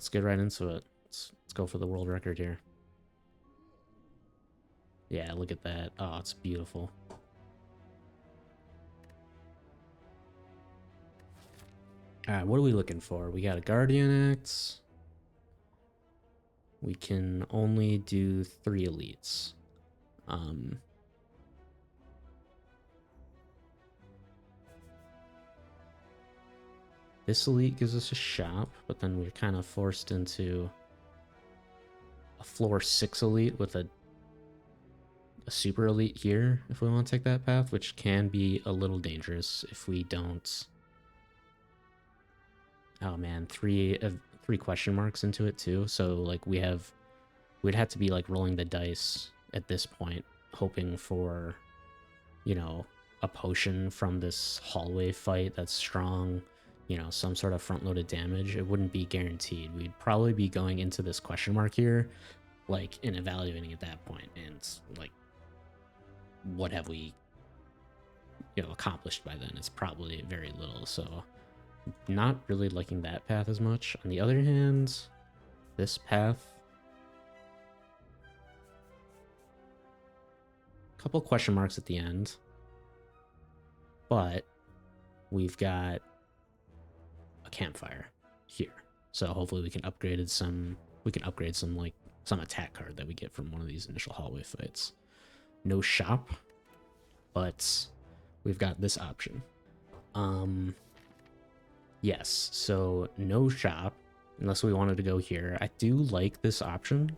let's get right into it. Let's go for the world record here. Yeah, look at that. Oh, it's beautiful. Alright, what are we looking for? We got a Guardian X. We can only do 3 elites. This elite gives us a shop, but then we're kind of forced into a floor 6 elite with a super elite here if we want to take that path, which can be a little dangerous if we don't. Oh man, three question marks into it too. So like we'd have to be like rolling the dice at this point, hoping for, you know, a potion from this hallway fight that's strong, you know, some sort of front-loaded damage. It wouldn't be guaranteed. We'd probably be going into this question mark here, like, and evaluating at that point, and like, what have we, you know, accomplished by then? It's probably very little. So not really liking that path as much. On the other hand, this path, couple question marks at the end, but we've got a campfire here, so hopefully we can upgrade some like some attack card that we get from one of these initial hallway fights. No shop, but we've got this option. Yes, so no shop unless we wanted to go here. I do like this option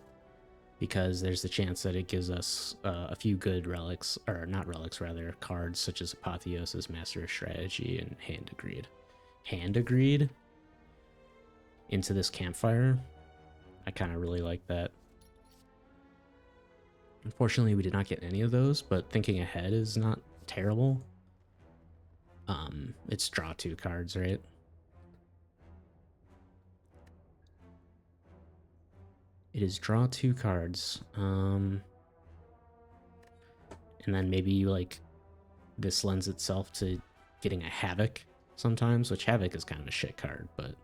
because there's the chance that it gives us a few good relics, or not relics, rather, cards such as Apotheosis, Master of Strategy, and Hand Agreed. Hand Agreed into this campfire. I kind of really like that. Unfortunately, we did not get any of those, but thinking ahead is not terrible. It's draw 2 cards, right? It is draw 2 cards. And then maybe like this lends itself to getting a Havoc sometimes, which Havoc is kind of a shit card, but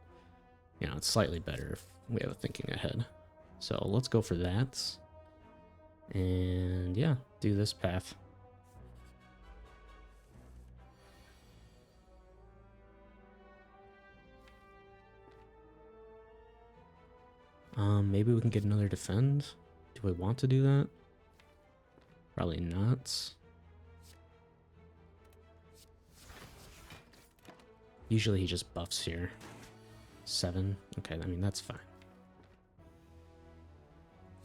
you know, it's slightly better if we have a thinking ahead. So let's go for that. And yeah, do this path. Maybe we can get another defend. Do we want to do that? Probably not. Usually he just buffs here. 7. Okay, I mean, that's fine.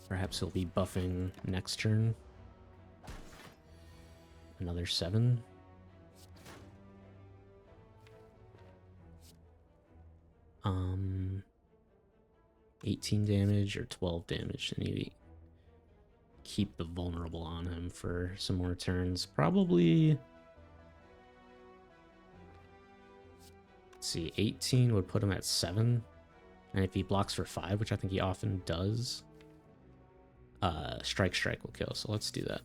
Perhaps he'll be buffing next turn. Another 7. Um, 18 damage or 12 damage, and you keep the vulnerable on him for some more turns. Probably, let's see, 18 would put him at 7, and if he blocks for 5, which I think he often does, strike will kill. So let's do that.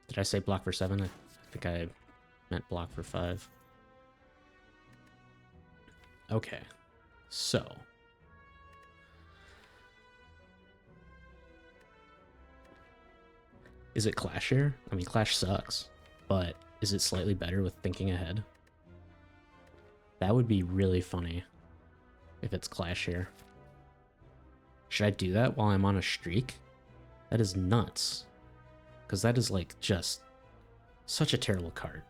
Did I say block for 7? I think I meant block for 5. Okay, so is it Clash here? I mean, Clash sucks, but is it slightly better with thinking ahead? That would be really funny if it's Clash here. Should I do that while I'm on a streak? That is nuts, because that is like just such a terrible card.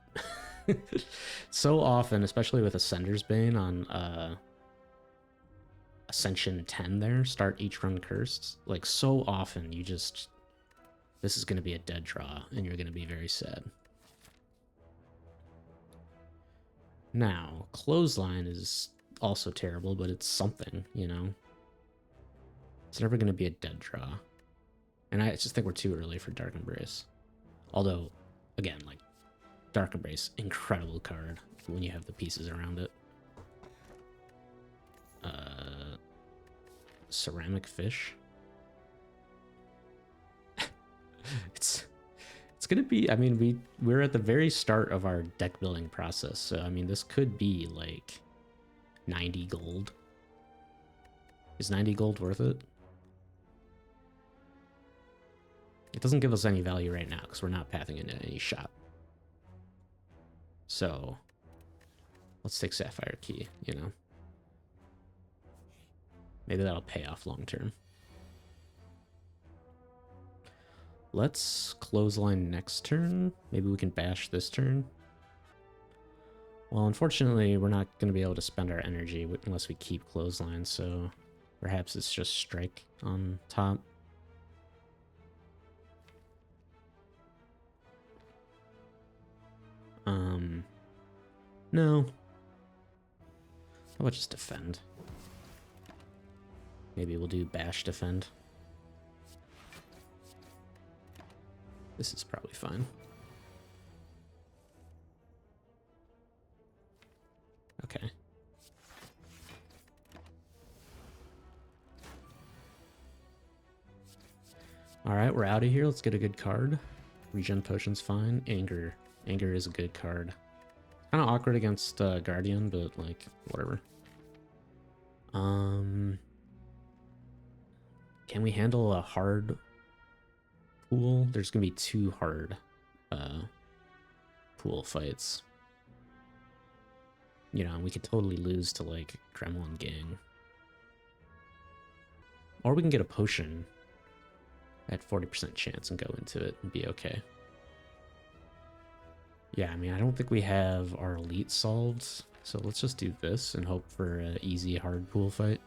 So often, especially with Ascender's Bane on Ascension 10 there, start each run cursed, like so often you just, this is going to be a dead draw and you're going to be very sad. Now, Clothesline is also terrible, but it's something, you know? It's never going to be a dead draw. And I just think we're too early for Dark Embrace. Although, again, like, Dark Embrace, incredible card when you have the pieces around it. Ceramic Fish. It's gonna be, I mean, we're at the very start of our deck building process, so I mean, this could be like 90 gold. Is 90 gold worth it? It doesn't give us any value right now because we're not pathing into any shop. So let's take Sapphire Key, you know. Maybe that'll pay off long term. Let's clothesline next turn. Maybe we can bash this turn. Well, unfortunately, we're not going to be able to spend our energy unless we keep clothesline, so perhaps it's just strike on top. No. How about just defend? Maybe we'll do bash defend. This is probably fine. Okay. Alright, we're out of here. Let's get a good card. Regen potion's fine. Anger. Anger is a good card. Kind of awkward against Guardian, but like, whatever. Can we handle a hard pool? There's gonna be 2 hard pool fights. You know, we could totally lose to like Gremlin Gang. Or we can get a potion at 40% chance and go into it and be okay. Yeah, I mean, I don't think we have our elite solved, so let's just do this and hope for an easy hard pool fight.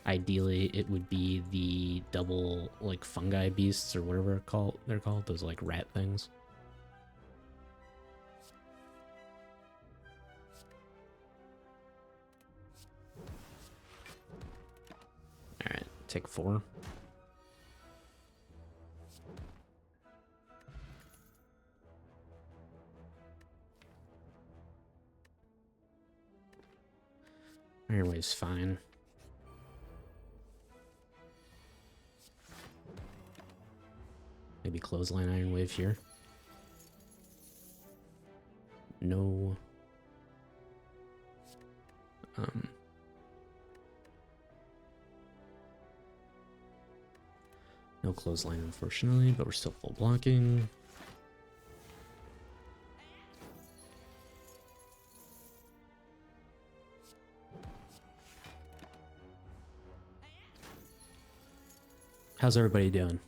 Ideally, it would be the double, like, fungi beasts or whatever they're called, those, like, rat things. Alright, take 4. Iron Wave's fine. Maybe clothesline Iron Wave here. No. No clothesline, unfortunately, but we're still full blocking. How's everybody doing?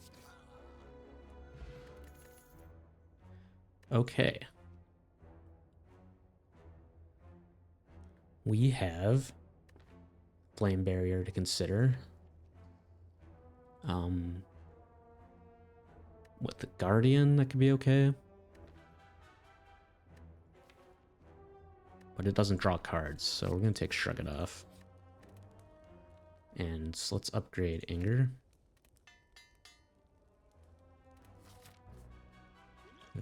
Okay. We have Flame Barrier to consider. With the Guardian, that could be okay. But it doesn't draw cards, so we're gonna take Shrug It Off. And so let's upgrade Anger.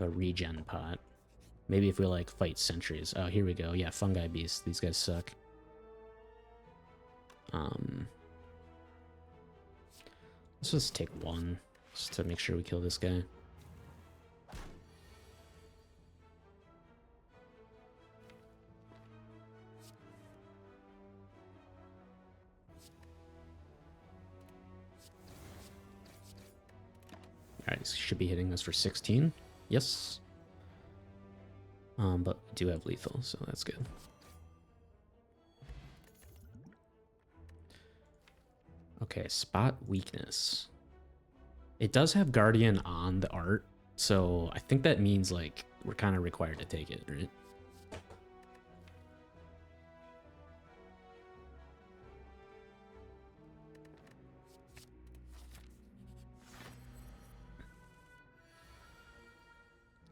A regen pot. Maybe if we like fight sentries. Oh, here we go. Yeah, fungi beasts. These guys suck. Let's just take 1 just to make sure we kill this guy. Alright, should be hitting us for 16. Yes. But we do have lethal, so that's good. Okay, spot weakness. It does have Guardian on the art, so I think that means like we're kind of required to take it, right?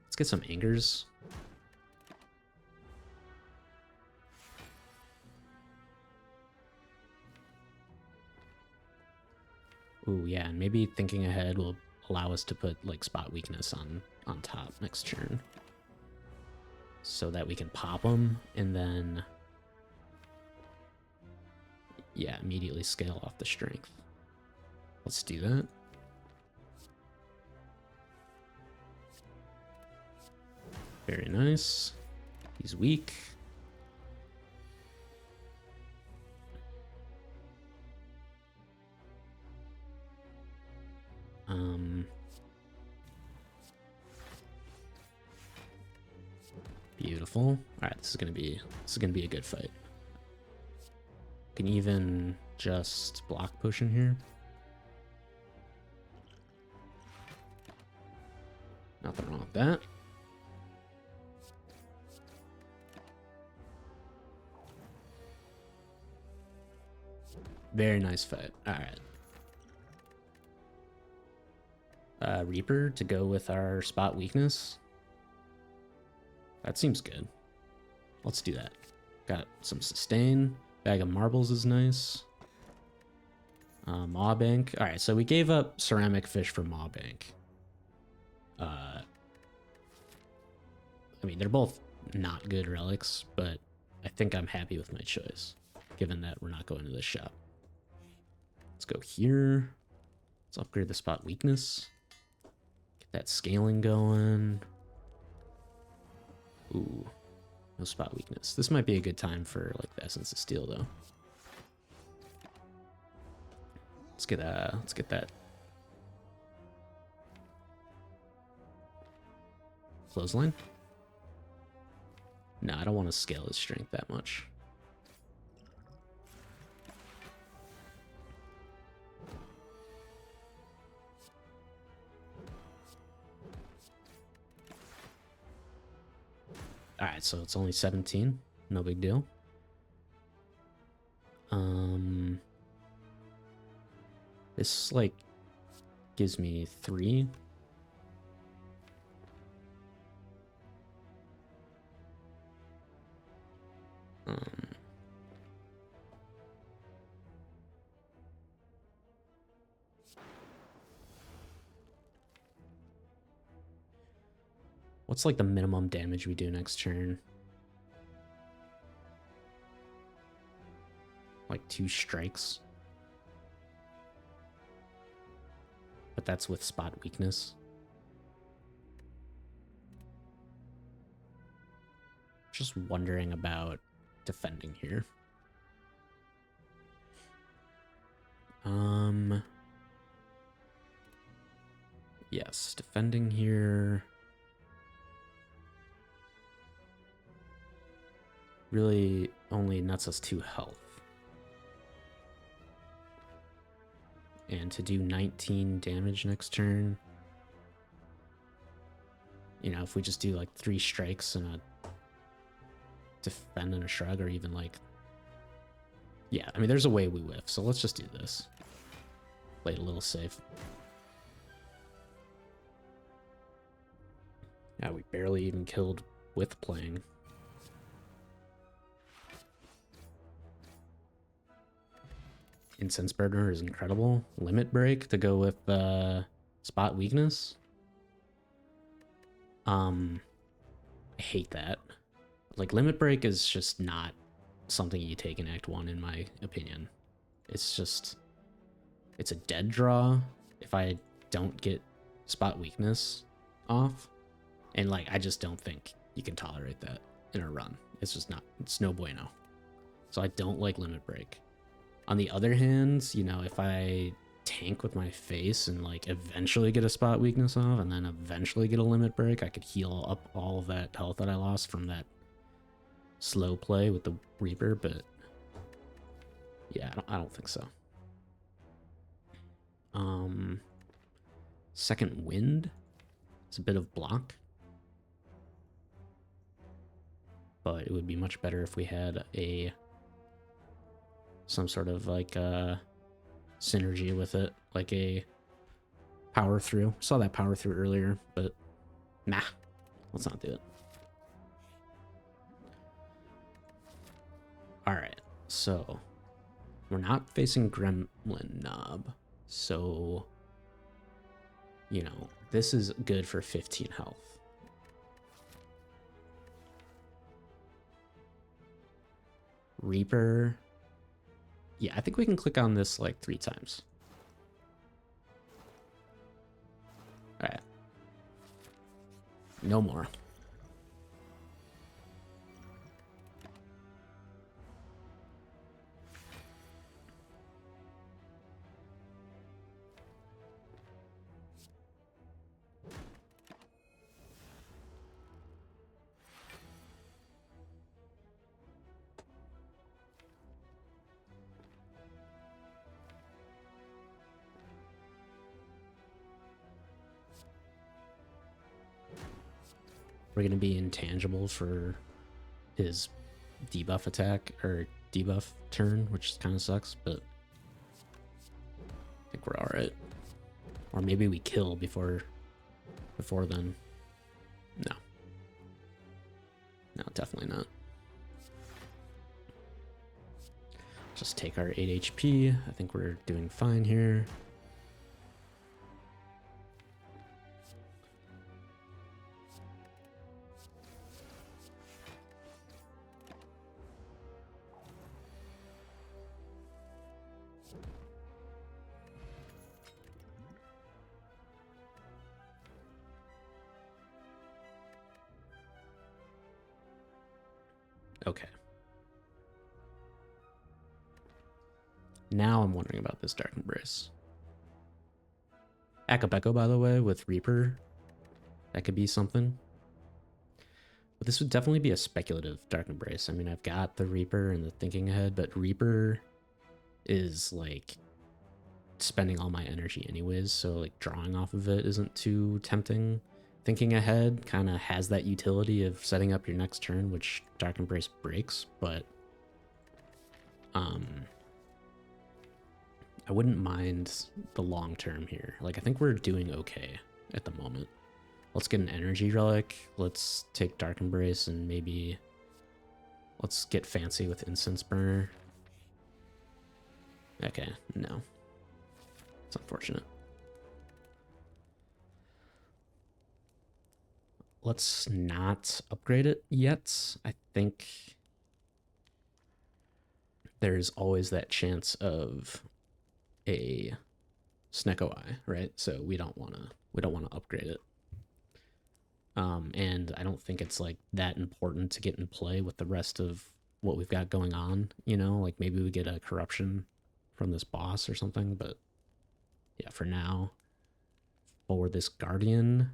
Let's get some angers. Ooh, yeah, and maybe thinking ahead will allow us to put like spot weakness on top next turn, so that we can pop them and then, yeah, immediately scale off the strength. Let's do that. Very nice. He's weak. Beautiful. All right, this is gonna be a good fight. Can even just block potion here. Nothing wrong with that. Very nice fight. All right. Reaper to go with our spot weakness. That seems good. Let's do that. Got some sustain. Bag of marbles is nice. Maw bank. All right, so we gave up ceramic fish for maw bank. I mean, they're both not good relics, but I think I'm happy with my choice, given that we're not going to this shop. Let's go here. Let's upgrade the spot weakness. Get that scaling going. Ooh, no spot weakness. This might be a good time for like the Essence of Steel, though. Let's get that clothesline. No, I don't want to scale his strength that much. All right, so it's only 17. No big deal. This like gives me 3. What's like the minimum damage we do next turn? Like 2 strikes. But that's with spot weakness. Just wondering about defending here. Yes, defending here. Really only nets us 2 health. And to do 19 damage next turn, you know, if we just do like 3 strikes and a defend and a shrug, or even like, yeah, I mean, there's a way we whiff, so let's just do this. Play it a little safe. Yeah, we barely even killed with playing. Incense burner is incredible. Limit break to go with spot weakness. I hate that. Like, limit break is just not something you take in Act 1, in my opinion. It's just, it's a dead draw if I don't get spot weakness off. And like, I just don't think you can tolerate that in a run. It's just not, it's no bueno. So I don't like limit break. On the other hand, you know, if I tank with my face and like eventually get a spot weakness off and then eventually get a limit break, I could heal up all of that health that I lost from that slow play with the Reaper, but yeah, I don't think so. Second wind. It's a bit of block, but it would be much better if we had some sort of like synergy with it, like a power through. Saw that power through earlier, but nah, let's not do it. All right, so we're not facing Gremlin Knob, so you know, this is good for 15 health. Reaper. Yeah, I think we can click on this like 3 times. All right. No more. We're going to be intangible for his debuff attack, or debuff turn, which kind of sucks, but I think we're alright. Or maybe we kill before then. No. No, definitely not. Just take our 8 HP. I think we're doing fine here. Okay. Now I'm wondering about this Dark Embrace. Akabeko, by the way, with Reaper. That could be something. But this would definitely be a speculative Dark Embrace. I mean, I've got the Reaper and the Thinking Ahead, but Reaper is like spending all my energy anyways, so like drawing off of it isn't too tempting. Thinking Ahead kind of has that utility of setting up your next turn, which Dark Embrace breaks, but I wouldn't mind the long term here. Like, I think we're doing okay at the moment. Let's get an energy relic. Let's take Dark Embrace and maybe let's get fancy with Incense Burner. Okay, no. It's unfortunate. Let's not upgrade it yet. I think there's always that chance of a Snecko Eye, right? So we don't want to upgrade it. And I don't think it's like that important to get in play with the rest of what we've got going on, you know? Like maybe we get a corruption from this boss or something, but yeah, for now, for this Guardian,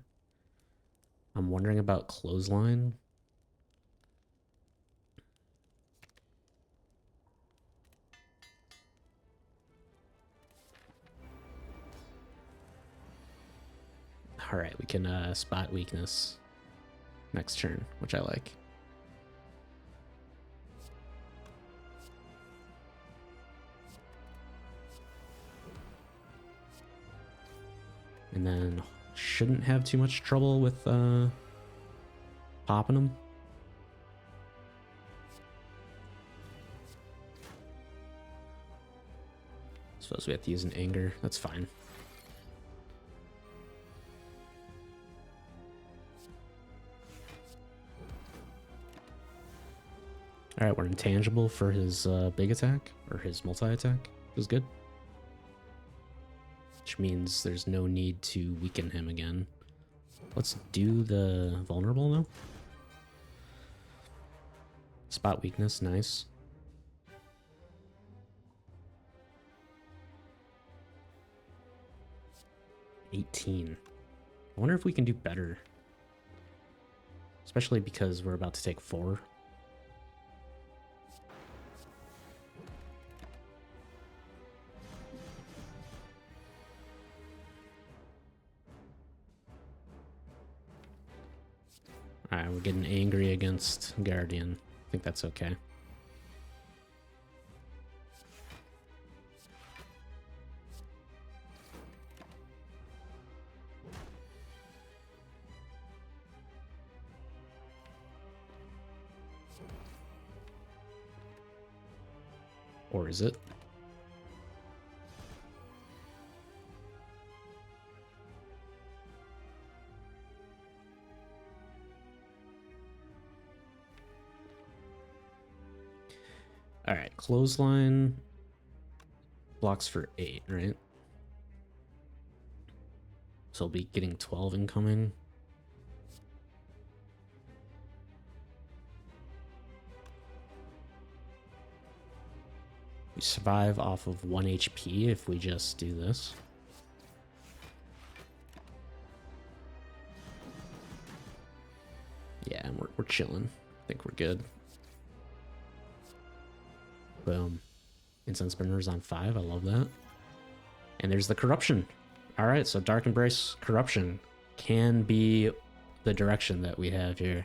I'm wondering about Clothesline. All right, we can spot weakness next turn, which I like. And then shouldn't have too much trouble with popping them. Suppose we have to use an anger. That's fine. All right, we're intangible for his big attack, or his multi-attack, which is good. Which means there's no need to weaken him again. Let's do the vulnerable now. Spot weakness, nice. $18. I wonder if we can do better. Especially because we're about to take 4. Alright, we're getting angry against Guardian. I think that's okay. Or is it? All right, clothesline blocks for 8, right? So I'll be getting 12 incoming. We survive off of 1 HP if we just do this. Yeah, we're chilling. I think we're good. Boom. Incense Burner's on 5. I love that. And there's the Corruption. All right, so Dark Embrace Corruption can be the direction that we have here.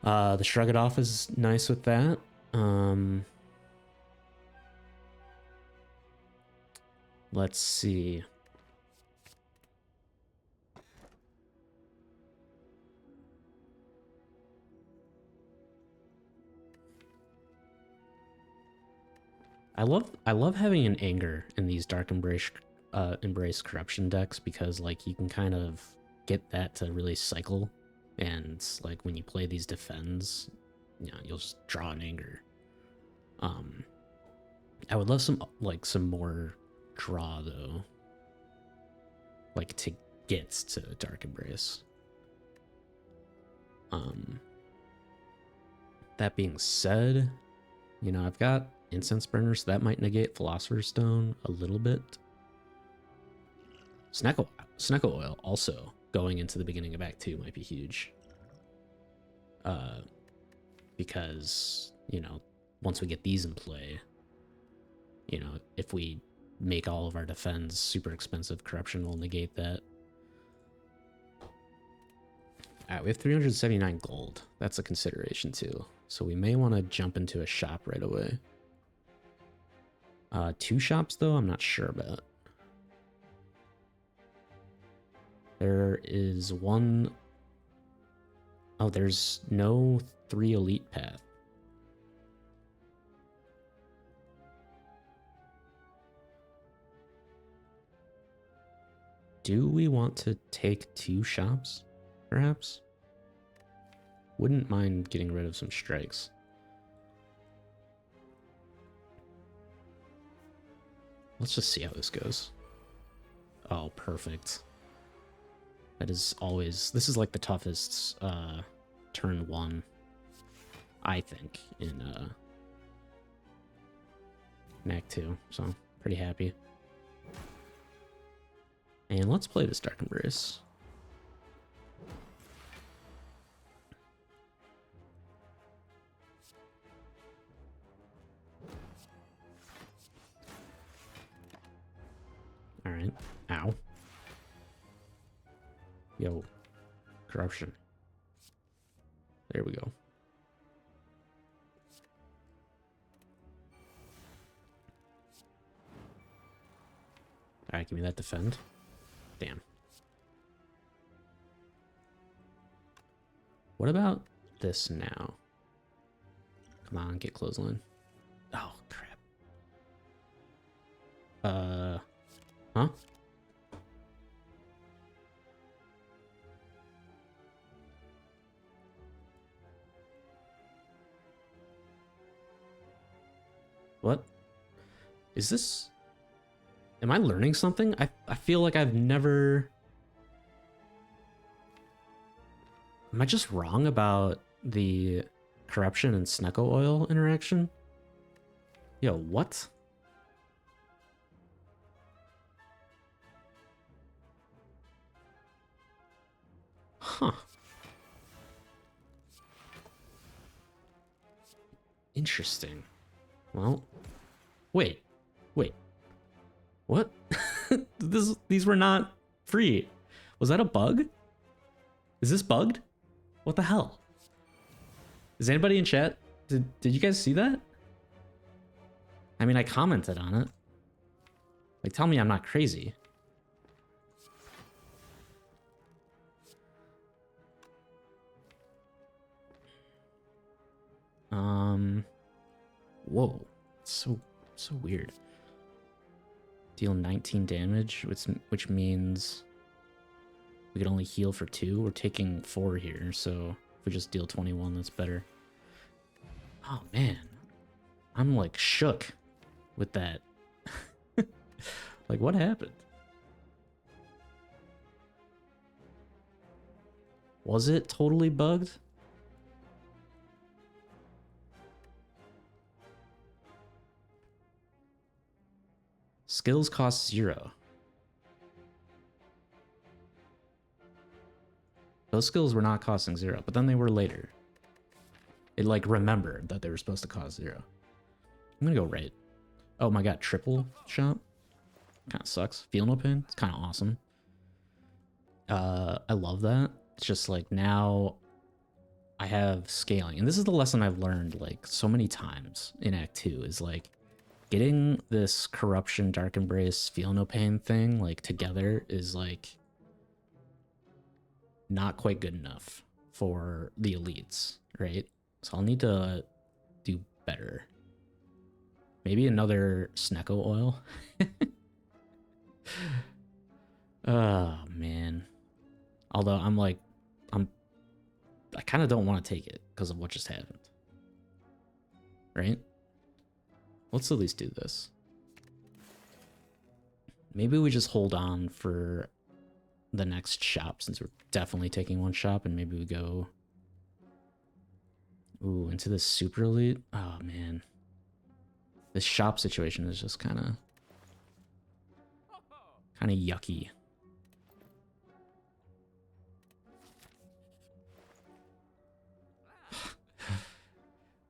The Shrug It Off is nice with that. Let's see. I love having an anger in these Dark Embrace Corruption decks, because like you can kind of get that to really cycle, and like when you play these defends, you know, you'll just draw an anger. I would love some more draw though, like to get to Dark Embrace. That being said, you know, I've got Incense Burner, so that might negate Philosopher's Stone a little bit. Snecko Oil also going into the beginning of Act 2 might be huge. Because, you know, once we get these in play, you know, if we make all of our defends super expensive, Corruption will negate that. Alright, we have 379 gold. That's a consideration too. So we may want to jump into a shop right away. 2 shops though, I'm not sure about. There is one... Oh, there's no 3 elite path. Do we want to take 2 shops, perhaps? Wouldn't mind getting rid of some strikes. Let's just see how this goes. Oh, perfect. That is always... This is like the toughest turn 1, I think, in Act 2. So, pretty happy. And let's play this Dark Embrace. Alright. Ow. Yo. Corruption. There we go. Alright, give me that defend. Damn. What about this now? Come on, get clothesline. Oh, crap. Huh? What? Is this... Am I learning something? I feel like I've never... Am I just wrong about the Corruption and Snecko Oil interaction? Yo, what? Huh. Interesting. Well, wait. What? These were not free. Was that a bug? Is this bugged? What the hell? Is anybody in chat? Did you guys see that? I mean, I commented on it. Like, tell me I'm not crazy. Whoa. So weird. Deal 19 damage, which means we could only heal for 2. We're taking 4 here, so if we just deal 21, that's better. Oh, man. I'm, like, shook with that. Like, what happened? Was it totally bugged? Skills cost 0. Those skills were not costing 0, but then they were later. It like remembered that they were supposed to cost 0. I'm gonna go right. Oh my god, triple shot? Kinda sucks. Feel no pain? It's kinda awesome. I love that. It's just like now I have scaling. And this is the lesson I've learned like so many times in Act 2 is like getting this corruption, dark embrace, feel no pain thing like together is like not quite good enough for the elites, right? So I'll need to do better. Maybe another Snecko oil. Oh man. Although I kind of don't want to take it because of what just happened. Right? Let's at least do this. Maybe we just hold on for the next shop since we're definitely taking one shop, and maybe we go into the super elite. Oh man. This shop situation is just kind of yucky.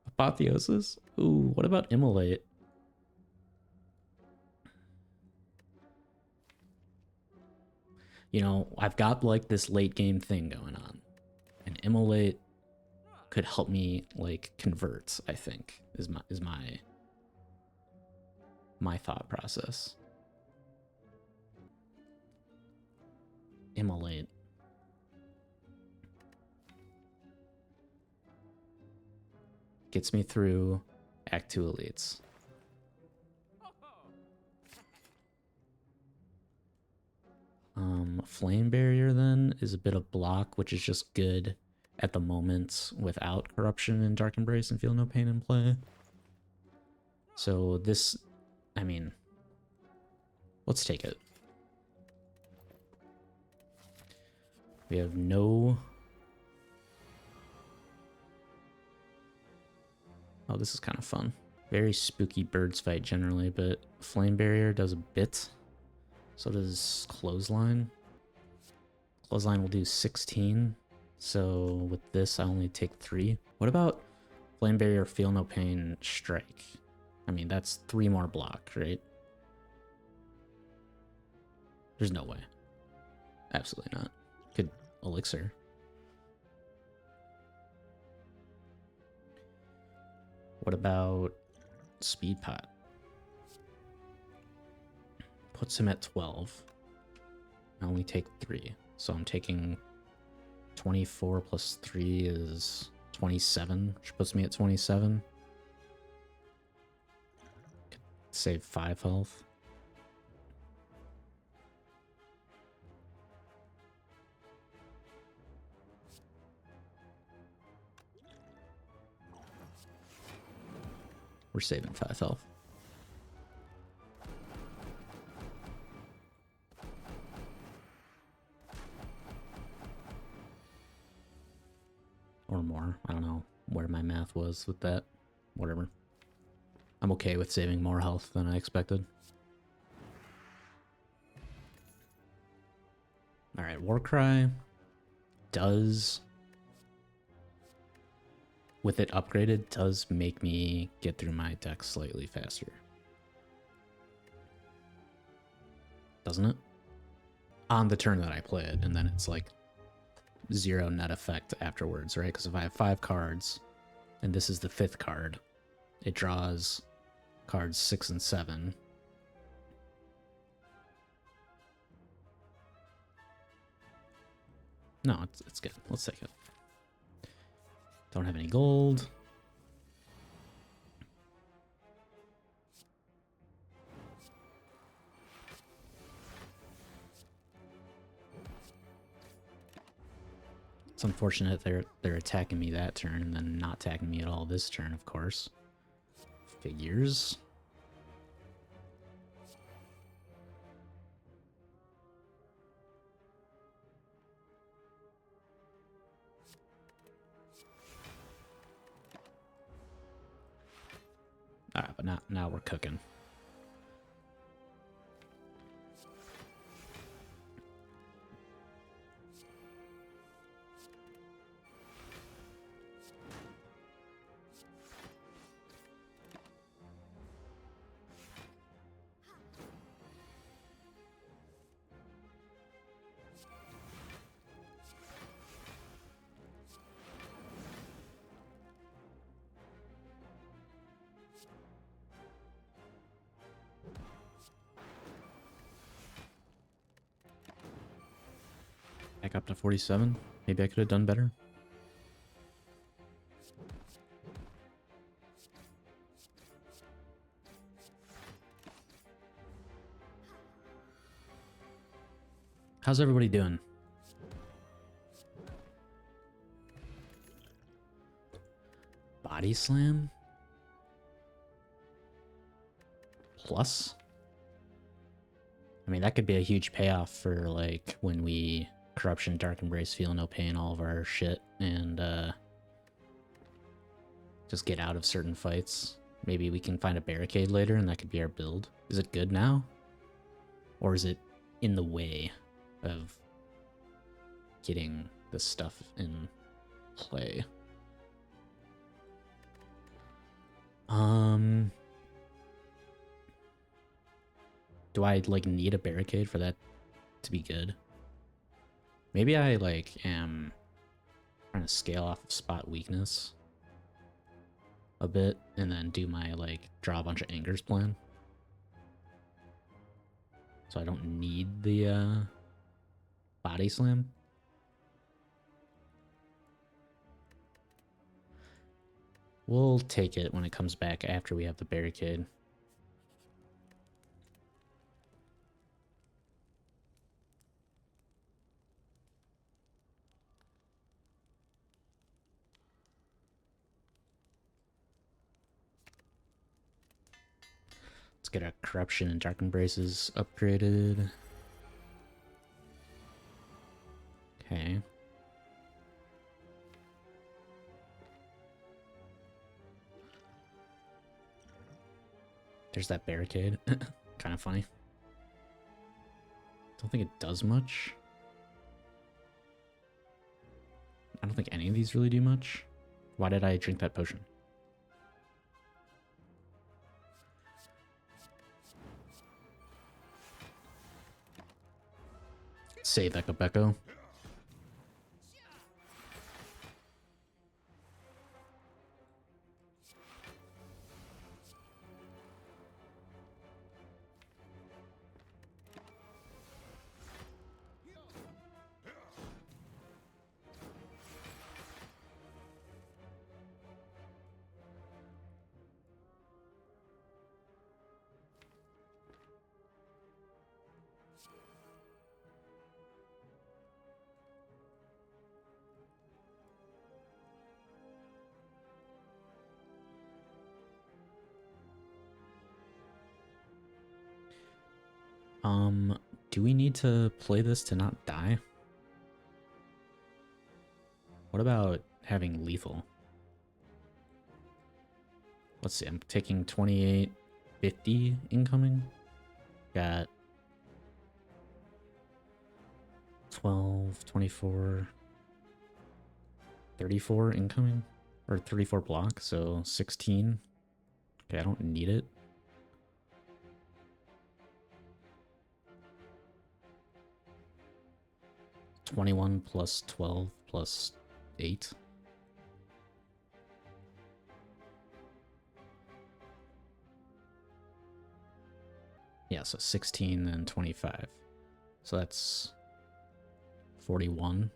Apotheosis? Ooh, what about Immolate? You know, I've got like this late game thing going on. And Immolate could help me like convert, I think, is my thought process. Immolate. Gets me through Act 2 elites. Flame barrier then is a bit of block, which is just good at the moment without corruption and dark embrace and feel no pain in play. So this, I mean, let's take it. We have no... Oh, this is kind of fun. Very spooky birds fight generally, but flame barrier does a bit. So does clothesline. Clothesline will do 16. So with this, I only take 3. What about flame barrier, feel no pain, strike? I mean, that's 3 more block, right? There's no way. Absolutely not. Could elixir. What about speed pot? Puts him at 12. I only take 3. So I'm taking 24 plus 3 is 27, which puts me at 27. Could save 5 health. We're saving 5 health. Or more. I don't know where my math was with that. Whatever. I'm okay with saving more health than I expected. Alright, Warcry does... with it upgraded, does make me get through my deck slightly faster. Doesn't it? On the turn that I play it, and then it's like 0 net effect afterwards, right? Because if I have 5 cards, and this is the 5th card, it draws cards 6 and 7. No, it's good. Let's take it. Don't have any gold. It's unfortunate they're attacking me that turn and then not attacking me at all this turn, of course. Figures. Alright, but now we're cooking. Back up to 47. Maybe I could have done better. How's everybody doing? Body slam? Plus? I mean, that could be a huge payoff for, like, when we Corruption, Dark Embrace, Feel No Pain, all of our shit, and just get out of certain fights. Maybe we can find a barricade later, and that could be our build. Is it good now? Or is it in the way of getting the stuff in play? Do I, like, need a barricade for that to be good? Maybe I, like, am trying to scale off of spot weakness a bit and then do my, like, draw a bunch of angers plan. So I don't need the body slam. We'll take it when it comes back after we have the barricade. Let's get our Corruption and Dark Embraces upgraded. Okay. There's that barricade. Kind of funny. Don't think it does much. I don't think any of these really do much. Why did I drink that potion? Save Echo Becco. Do we need to play this to not die? What about having lethal? Let's see, I'm taking 2850 incoming. Got 12, 24, 34 incoming, or 34 block, so 16. Okay, I don't need it. $21 plus 12 plus 8. Yeah, so 16 and 25. So that's 41,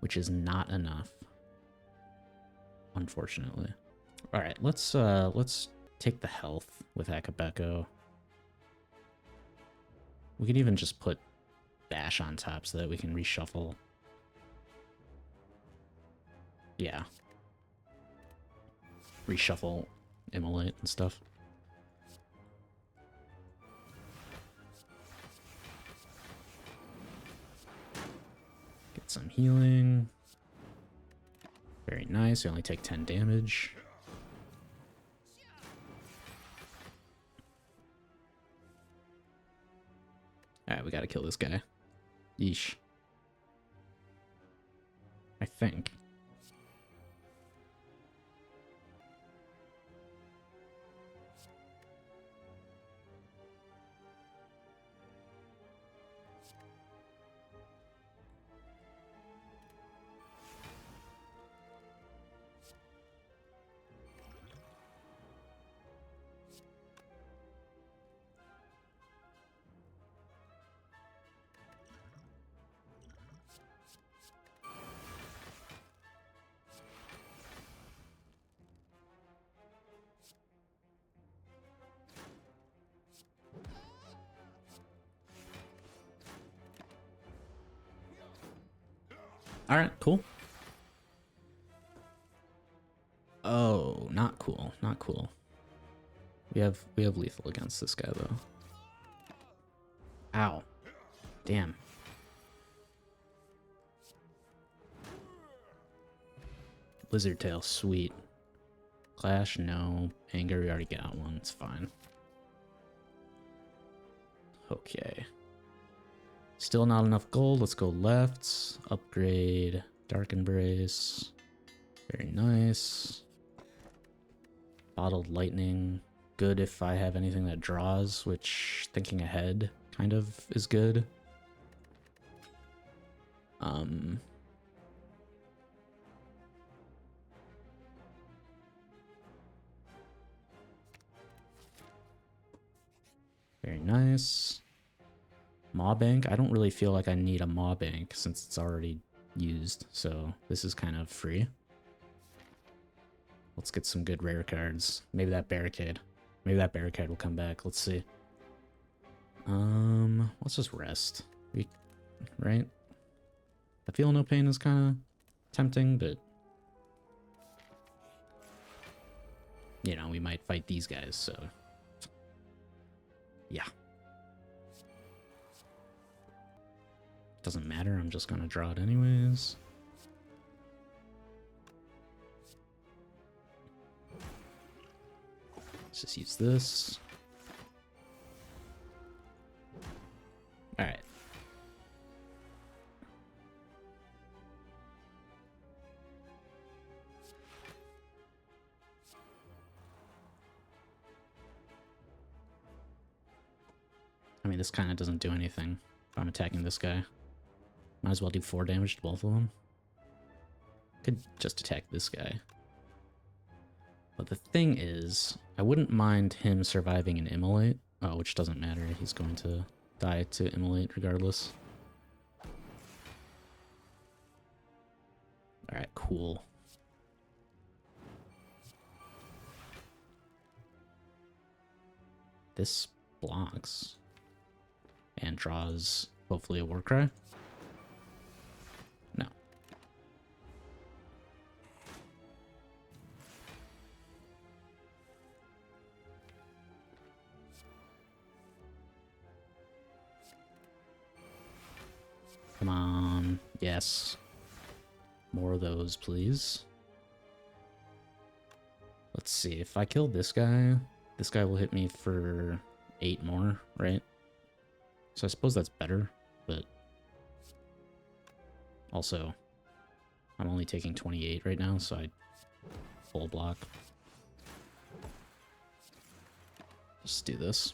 which is not enough, unfortunately. All right, let's take the health with Akabeko. We could even just put Bash on top so that we can reshuffle. Yeah. Reshuffle, Immolate and stuff. Get some healing. Very nice, we only take 10 damage. Alright, we gotta kill this guy. Yeesh. I think. Alright, cool. Oh, not cool. Not cool. We have lethal against this guy though. Ow. Damn. Lizard tail, sweet. Clash, no. Anger, we already got one. It's fine. Okay. Still not enough gold. Let's go left. Upgrade. Dark Embrace. Very nice. Bottled Lightning. Good if I have anything that draws, which thinking ahead kind of is good. Very nice. Maw Bank. I don't really feel like I need a Maw Bank since it's already used, so this is kind of free. Let's get some good rare cards. Maybe that Barricade. Maybe that Barricade will come back. Let's see. Let's just rest. Right? I feel no pain is kind of tempting, but you know, we might fight these guys, so yeah. Doesn't matter, I'm just gonna draw it anyways. Let's just use this. Alright. I mean, this kind of doesn't do anything if I'm attacking this guy. Might as well do 4 damage to both of them. Could just attack this guy. But the thing is, I wouldn't mind him surviving an Immolate. Oh, which doesn't matter. He's going to die to Immolate regardless. Alright, cool. This blocks. And draws, hopefully, a Warcry. No. Come on. Yes. More of those, please. Let's see. If I kill this guy will hit me for 8 more, right? So I suppose that's better, but also I'm only taking 28 right now, so I full block. Just do this.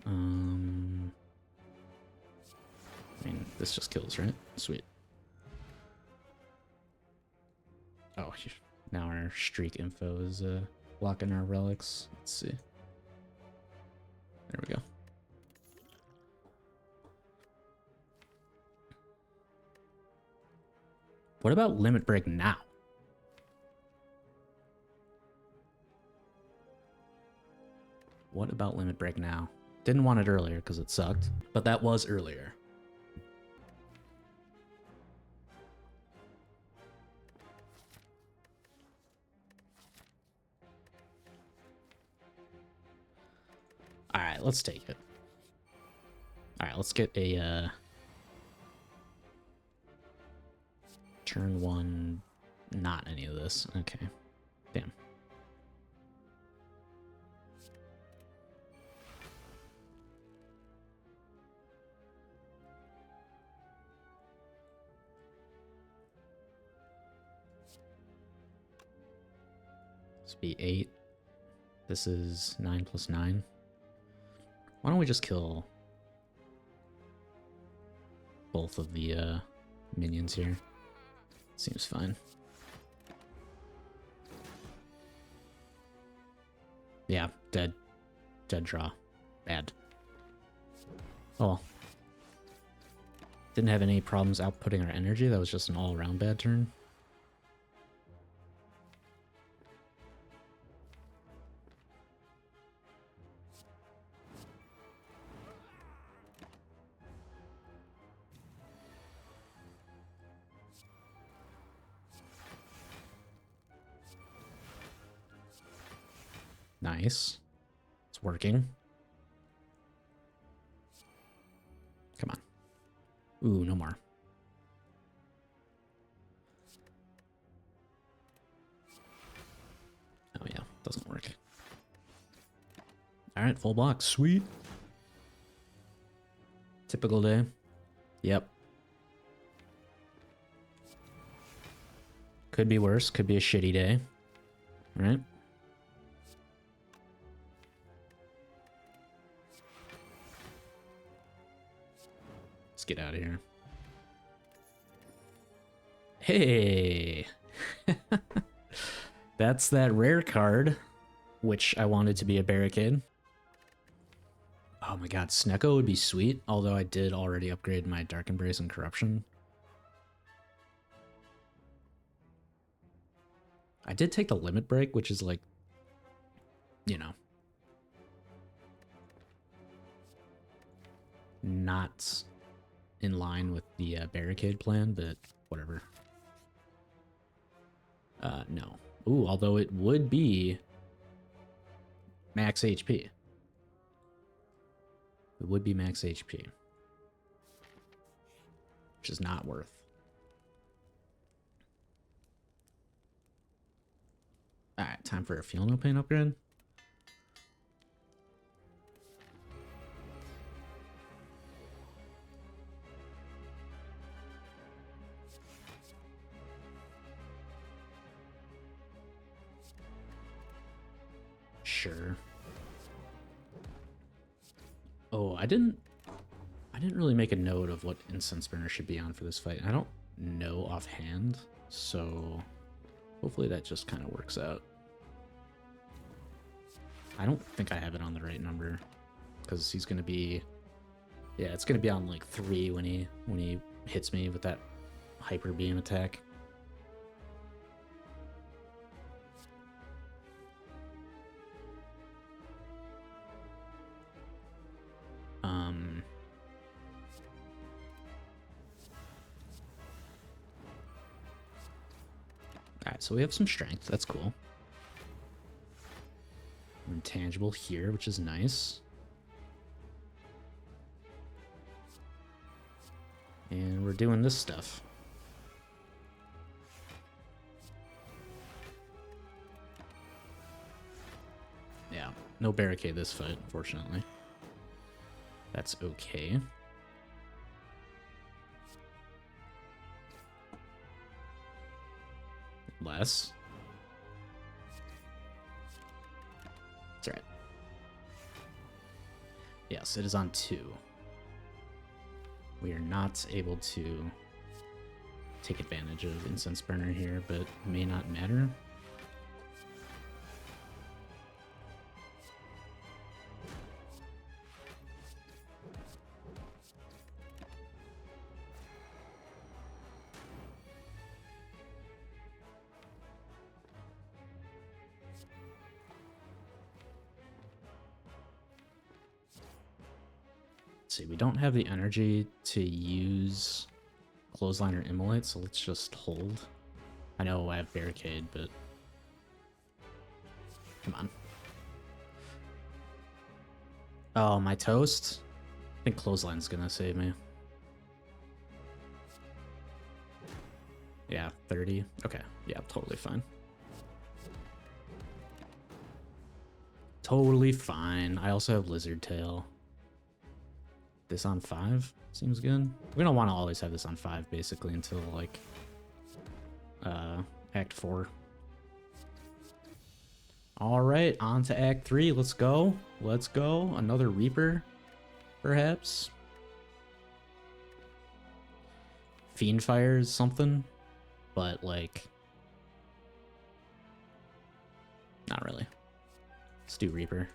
I mean, this just kills, right? Sweet. Oh, now our streak info is blocking our relics. Let's see. There we go. What about limit break now? What about limit break now? Didn't want it earlier because it sucked, but that was earlier. Alright, let's take it. Alright, let's get a turn 1, not any of this. Okay. Damn. This would be 8. This is 9 plus 9. Why don't we just kill both of the minions here? Seems fine. Yeah, dead. Dead draw. Bad. Oh well. Didn't have any problems outputting our energy. That was just an all-around bad turn. Nice. It's working. Come on. Ooh, no more. Oh yeah, doesn't work. All right, full block. Sweet. Typical day. Yep. Could be worse. Could be a shitty day. Right? Let's get out of here. Hey! That's that rare card, which I wanted to be a barricade. Oh my god, Snecko would be sweet, although I did already upgrade my Dark Embrace and Corruption. I did take the Limit Break, which is like, you know, not in line with the barricade plan, but whatever. No. Ooh, although it would be max HP. It would be max HP. Which is not worth. Alright, time for a Feel No Pain upgrade. Sure. Oh, I didn't really make a note of what Incense Burner should be on for this fight. I don't know offhand, so hopefully that just kind of works out. I don't think I have it on the right number, because he's gonna be, yeah, it's gonna be on like 3 when he hits me with that Hyper Beam attack. Alright, so we have some strength. That's cool. Intangible here, which is nice. And we're doing this stuff. Yeah, no barricade this fight, unfortunately. That's okay. Less. That's right. Yes, it is on 2. We are not able to take advantage of Incense Burner here, but it may not matter. See, we don't have the energy to use Clothesline or Immolate, so let's just hold. I know I have Barricade, but come on. Oh, my toast? I think Clothesline's gonna save me. Yeah, 30. Okay, yeah, totally fine. Totally fine. I also have Lizard Tail. This on 5 seems good. We don't want to always have this on 5 basically until like Act 4. All right, on to Act 3. Let's go. Let's go. Another Reaper, perhaps. Fiendfire is something, but like not really. Let's do Reaper.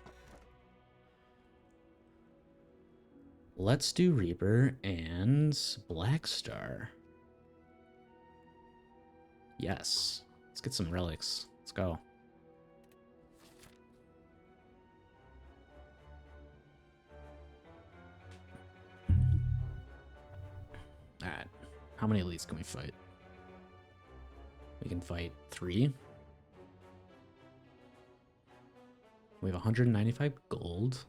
Let's do Reaper and Black Star. Yes. Let's get some relics. Let's go. Alright. How many elites can we fight? We can fight 3. We have 195 gold.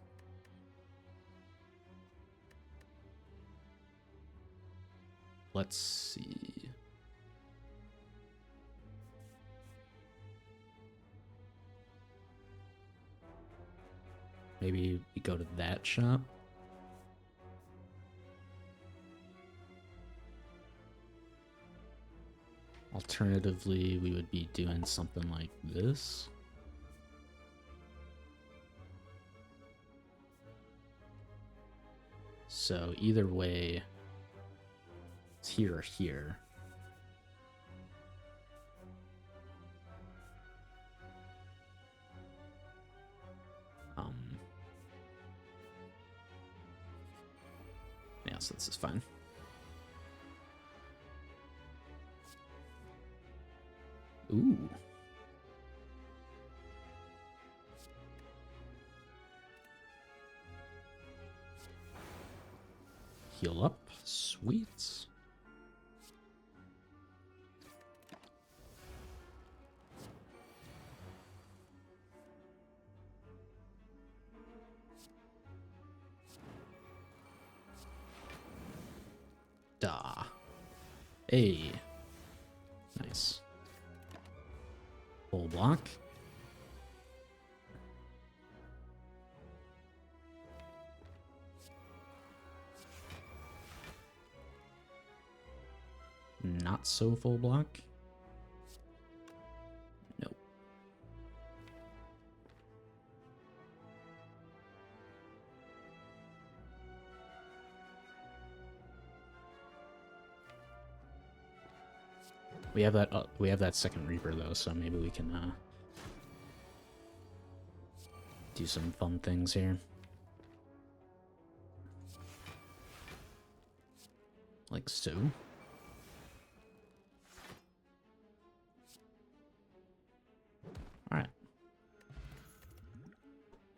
Let's see. Maybe we go to that shop. Alternatively, we would be doing something like this. So either way, it's here or here. Yeah, so this is fine. Ooh. Heal up. Sweet. Da. Hey. Nice. Full block. Not so full block. Nope. We have that second Reaper though, so maybe we can do some fun things here. Like so. Alright.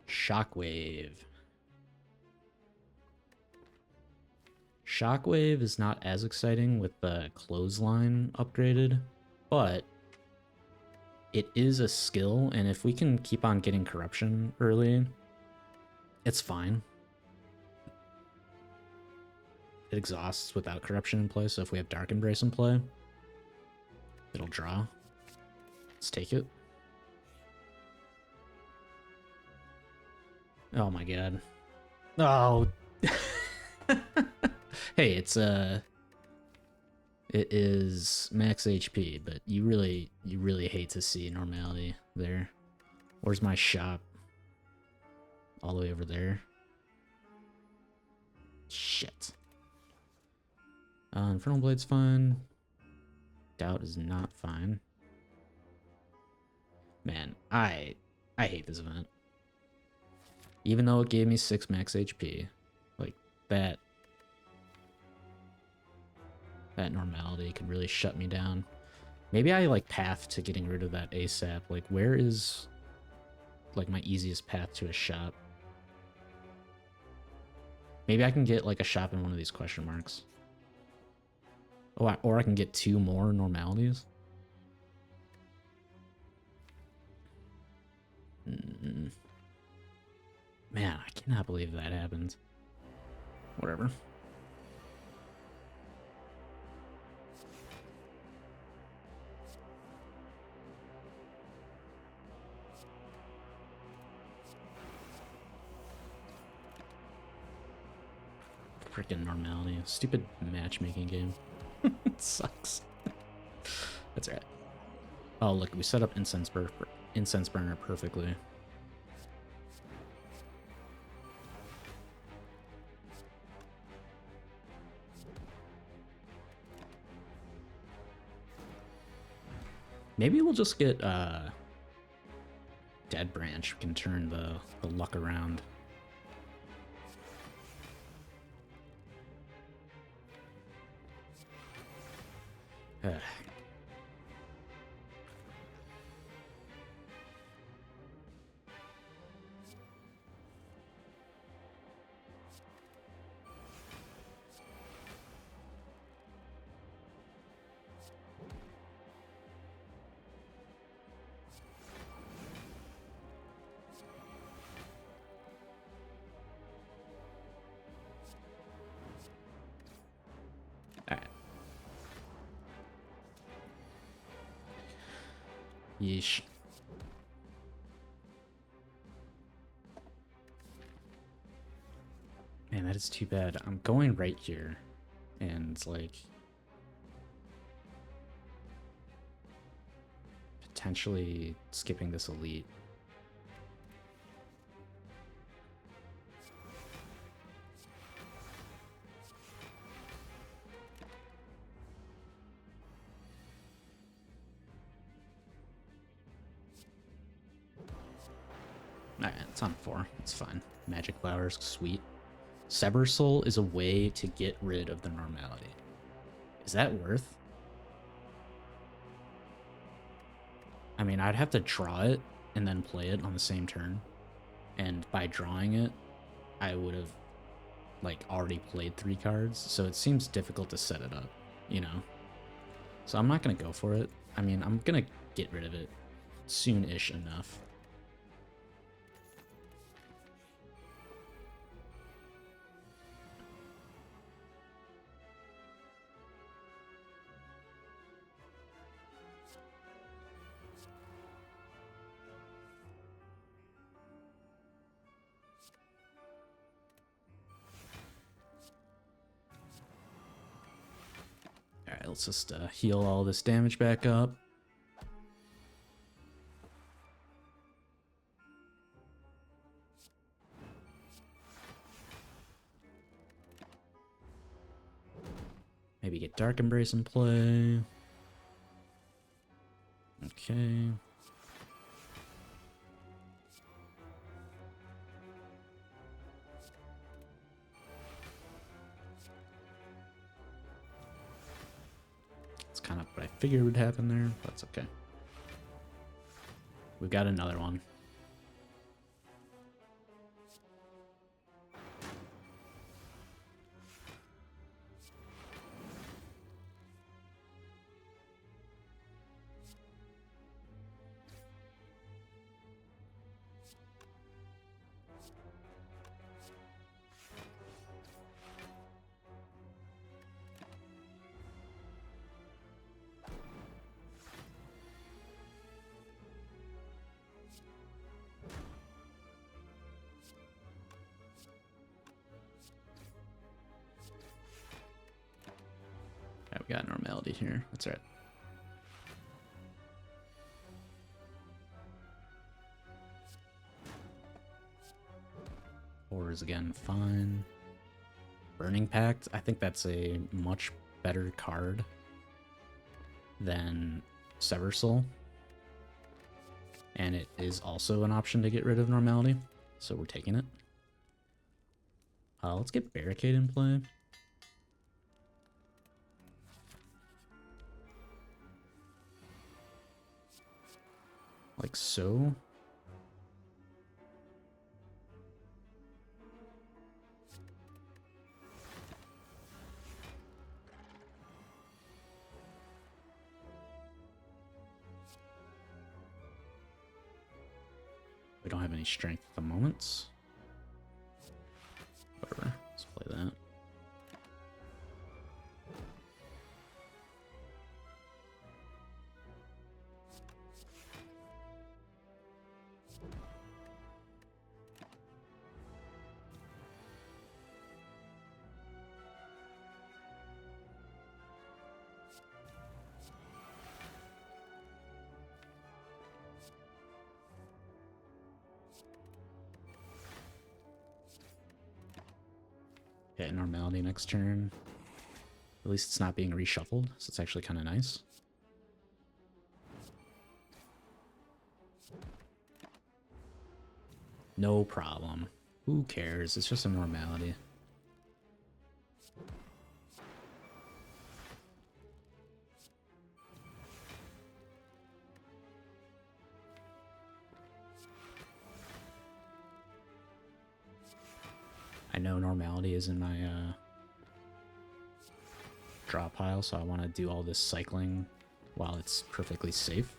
Shockwave. Shockwave is not as exciting with the clothesline upgraded, but it is a skill, and if we can keep on getting corruption early, it's fine. It exhausts without corruption in play, so if we have Dark Embrace in play, it'll draw. Let's take it. Oh my god. Oh. Hey, it is max HP, but you really hate to see normality there. Where's my shop? All the way over there. Shit. Infernal Blade's fine. Doubt is not fine. Man, I hate this event. Even though it gave me 6 max HP, like that normality could really shut me down. Maybe I like path to getting rid of that ASAP. Like where is like my easiest path to a shop? Maybe I can get like a shop in one of these question marks. Oh, or I can get 2 more normalities. Man, I cannot believe that happened. Whatever. Freaking normality. Stupid matchmaking game. It sucks. That's right. Oh, look, we set up Incense Burner perfectly. Maybe we'll just get Dead Branch. We can turn the luck around. Yeesh. Man, that is too bad. I'm going right here. And, like... potentially skipping this elite. Alright, it's on 4. It's fine. Magic Flowers, sweet. Sever Soul is a way to get rid of the normality. Is that worth? I mean, I'd have to draw it and then play it on the same turn. And by drawing it, I would have, like, already played 3 cards. So it seems difficult to set it up, you know? So I'm not going to go for it. I mean, I'm going to get rid of it soon-ish enough. Alright, let's just heal all this damage back up. Maybe get Dark Embrace in play. Okay. It's kind of what I figured would happen there. That's okay. We've got another one. We got normality here. That's right. Horrors again, fine. Burning Pact, I think that's a much better card than Sever Soul. And it is also an option to get rid of normality, so we're taking it. Let's get Barricade in play. Like so. We don't have any strength at the moment. Whatever, let's play that. Okay, normality next turn. At least it's not being reshuffled, so it's actually kind of nice. No problem. Who cares? It's just a normality. I know normality is in my draw pile, so I want to do all this cycling while it's perfectly safe.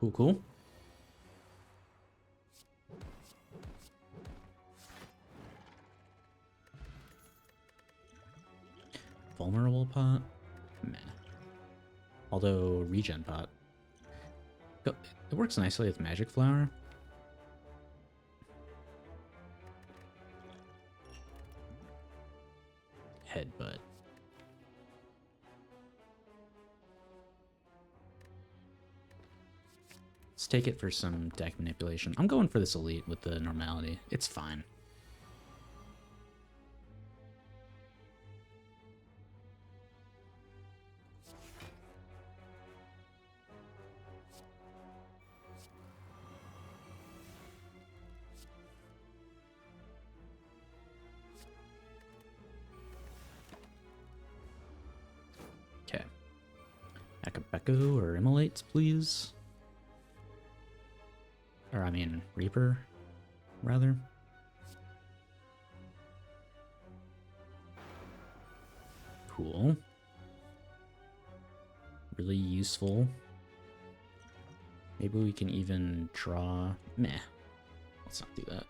Cool, cool. Vulnerable pot? Meh. Although, regen pot. It works nicely with magic flower. Headbutt. Let's take it for some deck manipulation. I'm going for this elite with the normality. It's fine. Okay. Akabeko or Immolates, please. Or, I mean, Reaper, rather. Cool. Really useful. Maybe we can even draw... Meh. Let's not do that.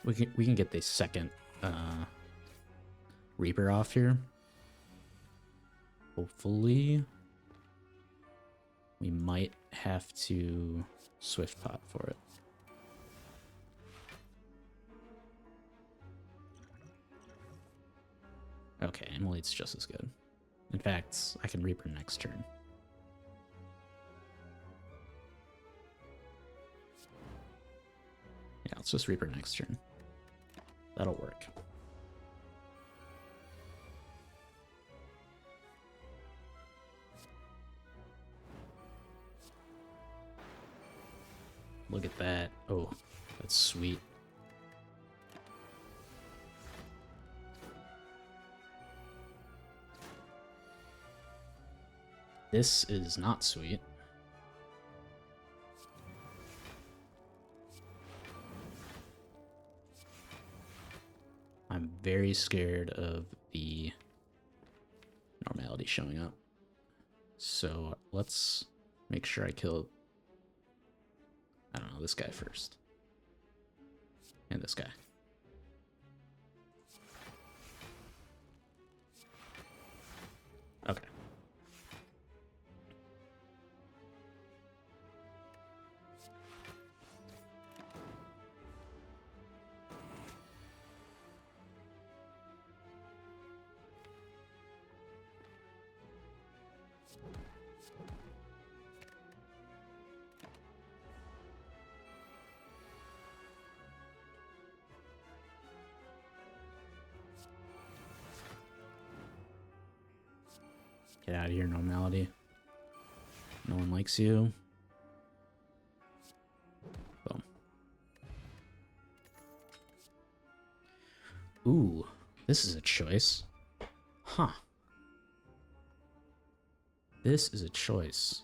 We can get the second Reaper off here. Hopefully. We might have to Swift Pot for it. Okay, Emily's just as good. In fact, I can Reaper next turn. Yeah, let's just Reaper next turn. That'll work. Look at that. Oh, that's sweet. This is not sweet. I'm very scared of the normality showing up. So let's make sure I kill, I don't know, this guy first. And this guy. Okay. Get out of here, normality. No one likes you. Boom. Ooh, this is a choice. Huh. This is a choice.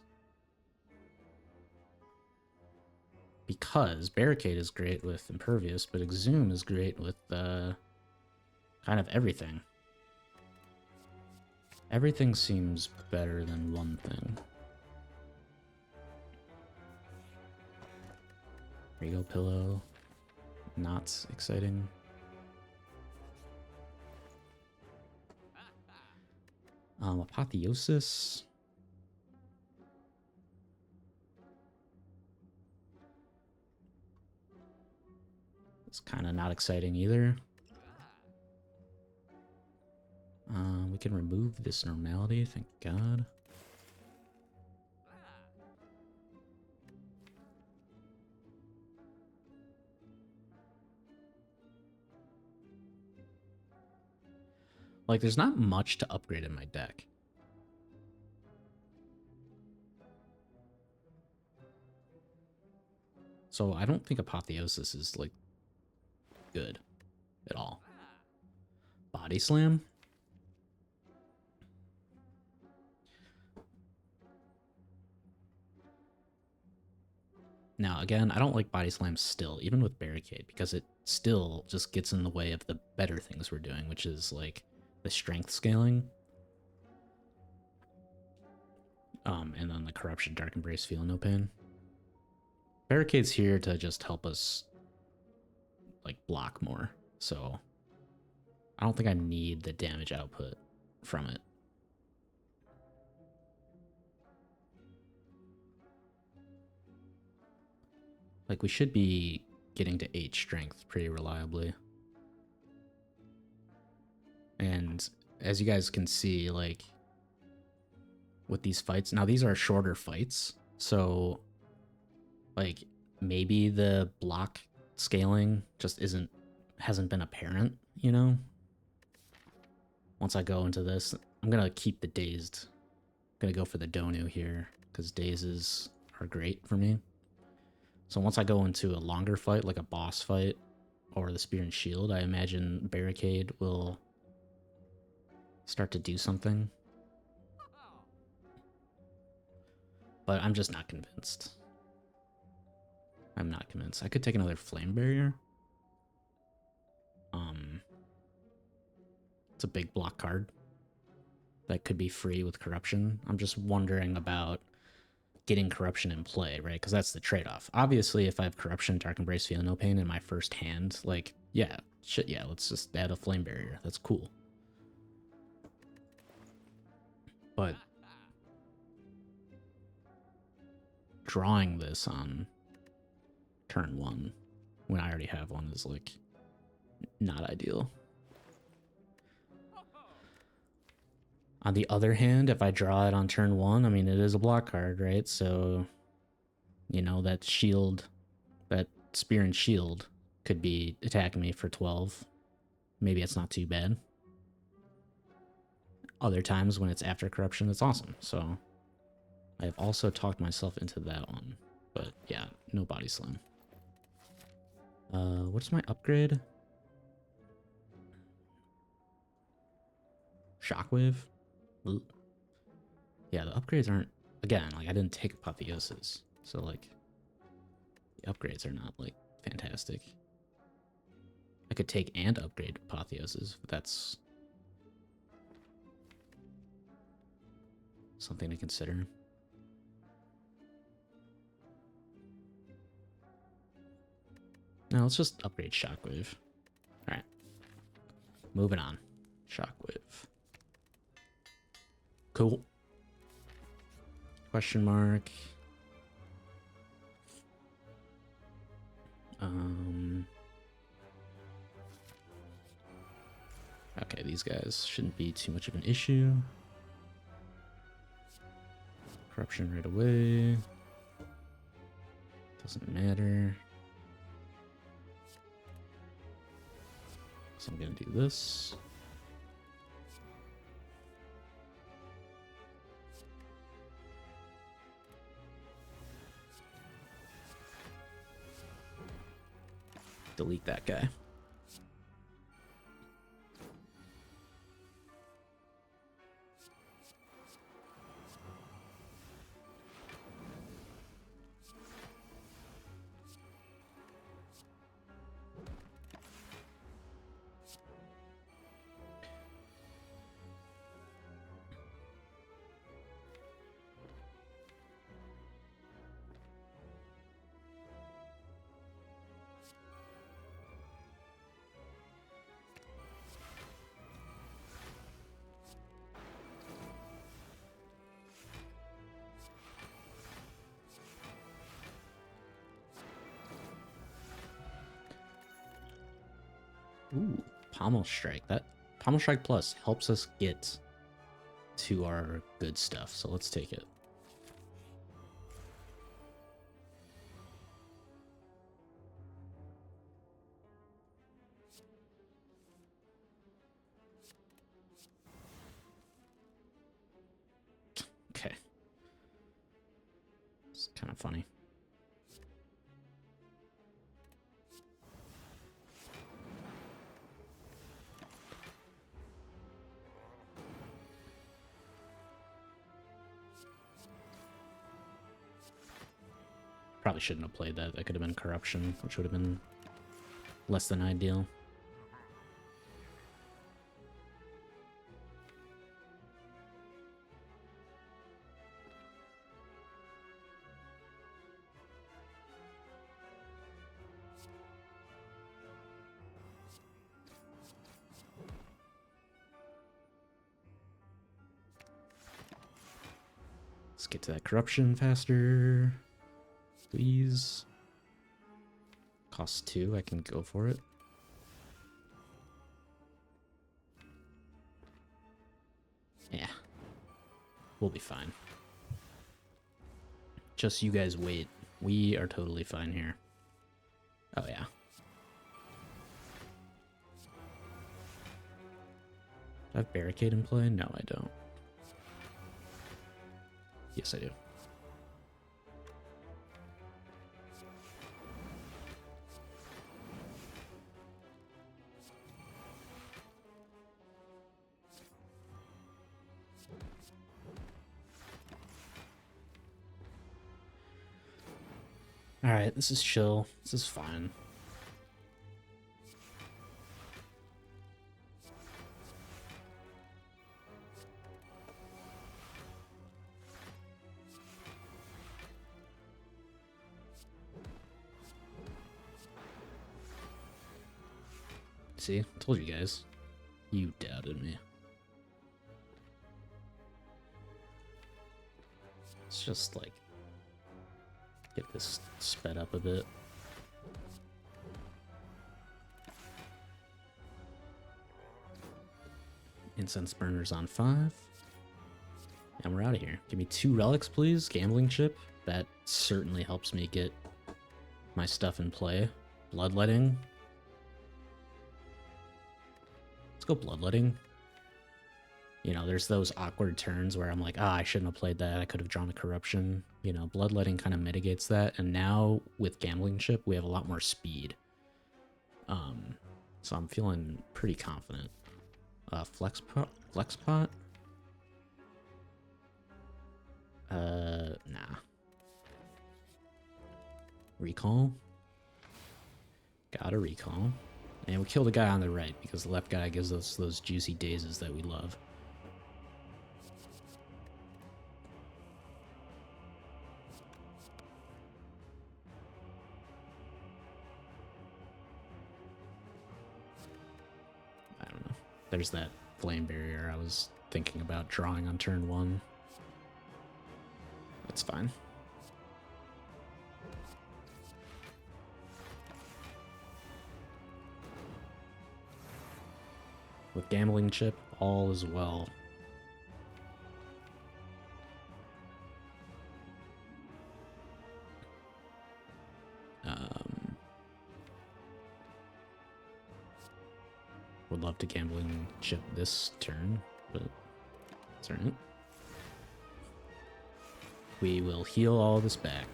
Because Barricade is great with Impervious, but Exhume is great with kind of everything. Everything seems better than one thing. Regal Pillow. Not exciting. Apotheosis. It's kind of not exciting either. We can remove this normality, thank God. Like, there's not much to upgrade in my deck. So I don't think Apotheosis is, like, good at all. Body Slam? Now, again, I don't like body slams still, even with barricade, because it still just gets in the way of the better things we're doing, which is like the strength scaling. And then the corruption, dark embrace, feel no pain. Barricade's here to just help us like block more, so I don't think I need the damage output from it. Like, we should be getting to 8 strength pretty reliably. And as you guys can see, like, with these fights, now these are shorter fights, so, like, maybe the block scaling just hasn't been apparent, you know? Once I go into this, I'm gonna keep the dazed. I'm gonna go for the Donu here, because dazes are great for me. So once I go into a longer fight, like a boss fight, or the Spear and Shield, I imagine Barricade will start to do something. But I'm just not convinced. I'm not convinced. I could take another Flame Barrier. It's a big block card that could be free with Corruption. I'm just wondering about getting Corruption in play, right? Because that's the trade-off. Obviously, if I have Corruption, Dark Embrace, Feel No Pain in my first hand, like, yeah, shit, yeah, let's just add a Flame Barrier. That's cool. But drawing this on turn 1, when I already have one, is, like, not ideal. On the other hand, if I draw it on turn 1, I mean, it is a block card, right? So, you know, that shield, that Spear and Shield could be attacking me for 12. Maybe it's not too bad. Other times when it's after Corruption, it's awesome. So, I have also talked myself into that one. But yeah, no body slam. What's my upgrade? Shockwave? Ooh. Yeah, the upgrades aren't, again, like, I didn't take Apotheosis, so, like, the upgrades are not, like, fantastic. I could take and upgrade Apotheosis, but that's something to consider. Now, let's just upgrade Shockwave. Alright. Moving on. Shockwave. Cool. Question mark. Okay, these guys shouldn't be too much of an issue. Corruption right away. Doesn't matter. So I'm gonna do this. Delete that guy. Ooh, Pommel Strike. That Pommel Strike Plus helps us get to our good stuff, so let's take it. Okay. It's kind of funny. Probably shouldn't have played that. That could have been corruption, which would have been less than ideal. Let's get to that corruption faster. Please. Cost 2, I can go for it. Yeah. We'll be fine. Just you guys wait. We are totally fine here. Oh yeah. Do I have barricade in play? No, I don't. Yes, I do. Alright, this is chill. This is fine. See? Told you guys. You doubted me. Let's just, like, get this sped up a bit. Incense burners on 5. And we're out of here. Give me 2 relics, please. Gambling chip. That certainly helps me get my stuff in play. Bloodletting. Let's go bloodletting. You know, there's those awkward turns where I'm like, I shouldn't have played that. I could have drawn a corruption. You know, bloodletting kind of mitigates that. And now with gambling chip, we have a lot more speed. So I'm feeling pretty confident. Flex pot. Nah. Recall. Got a recall. And we kill the guy on the right because the left guy gives us those juicy dazes that we love. I don't know. There's that flame barrier I was thinking about drawing on turn 1. That's fine. With gambling chip, all is well. Would love to gambling chip this turn, but that's alright. We will heal all this back.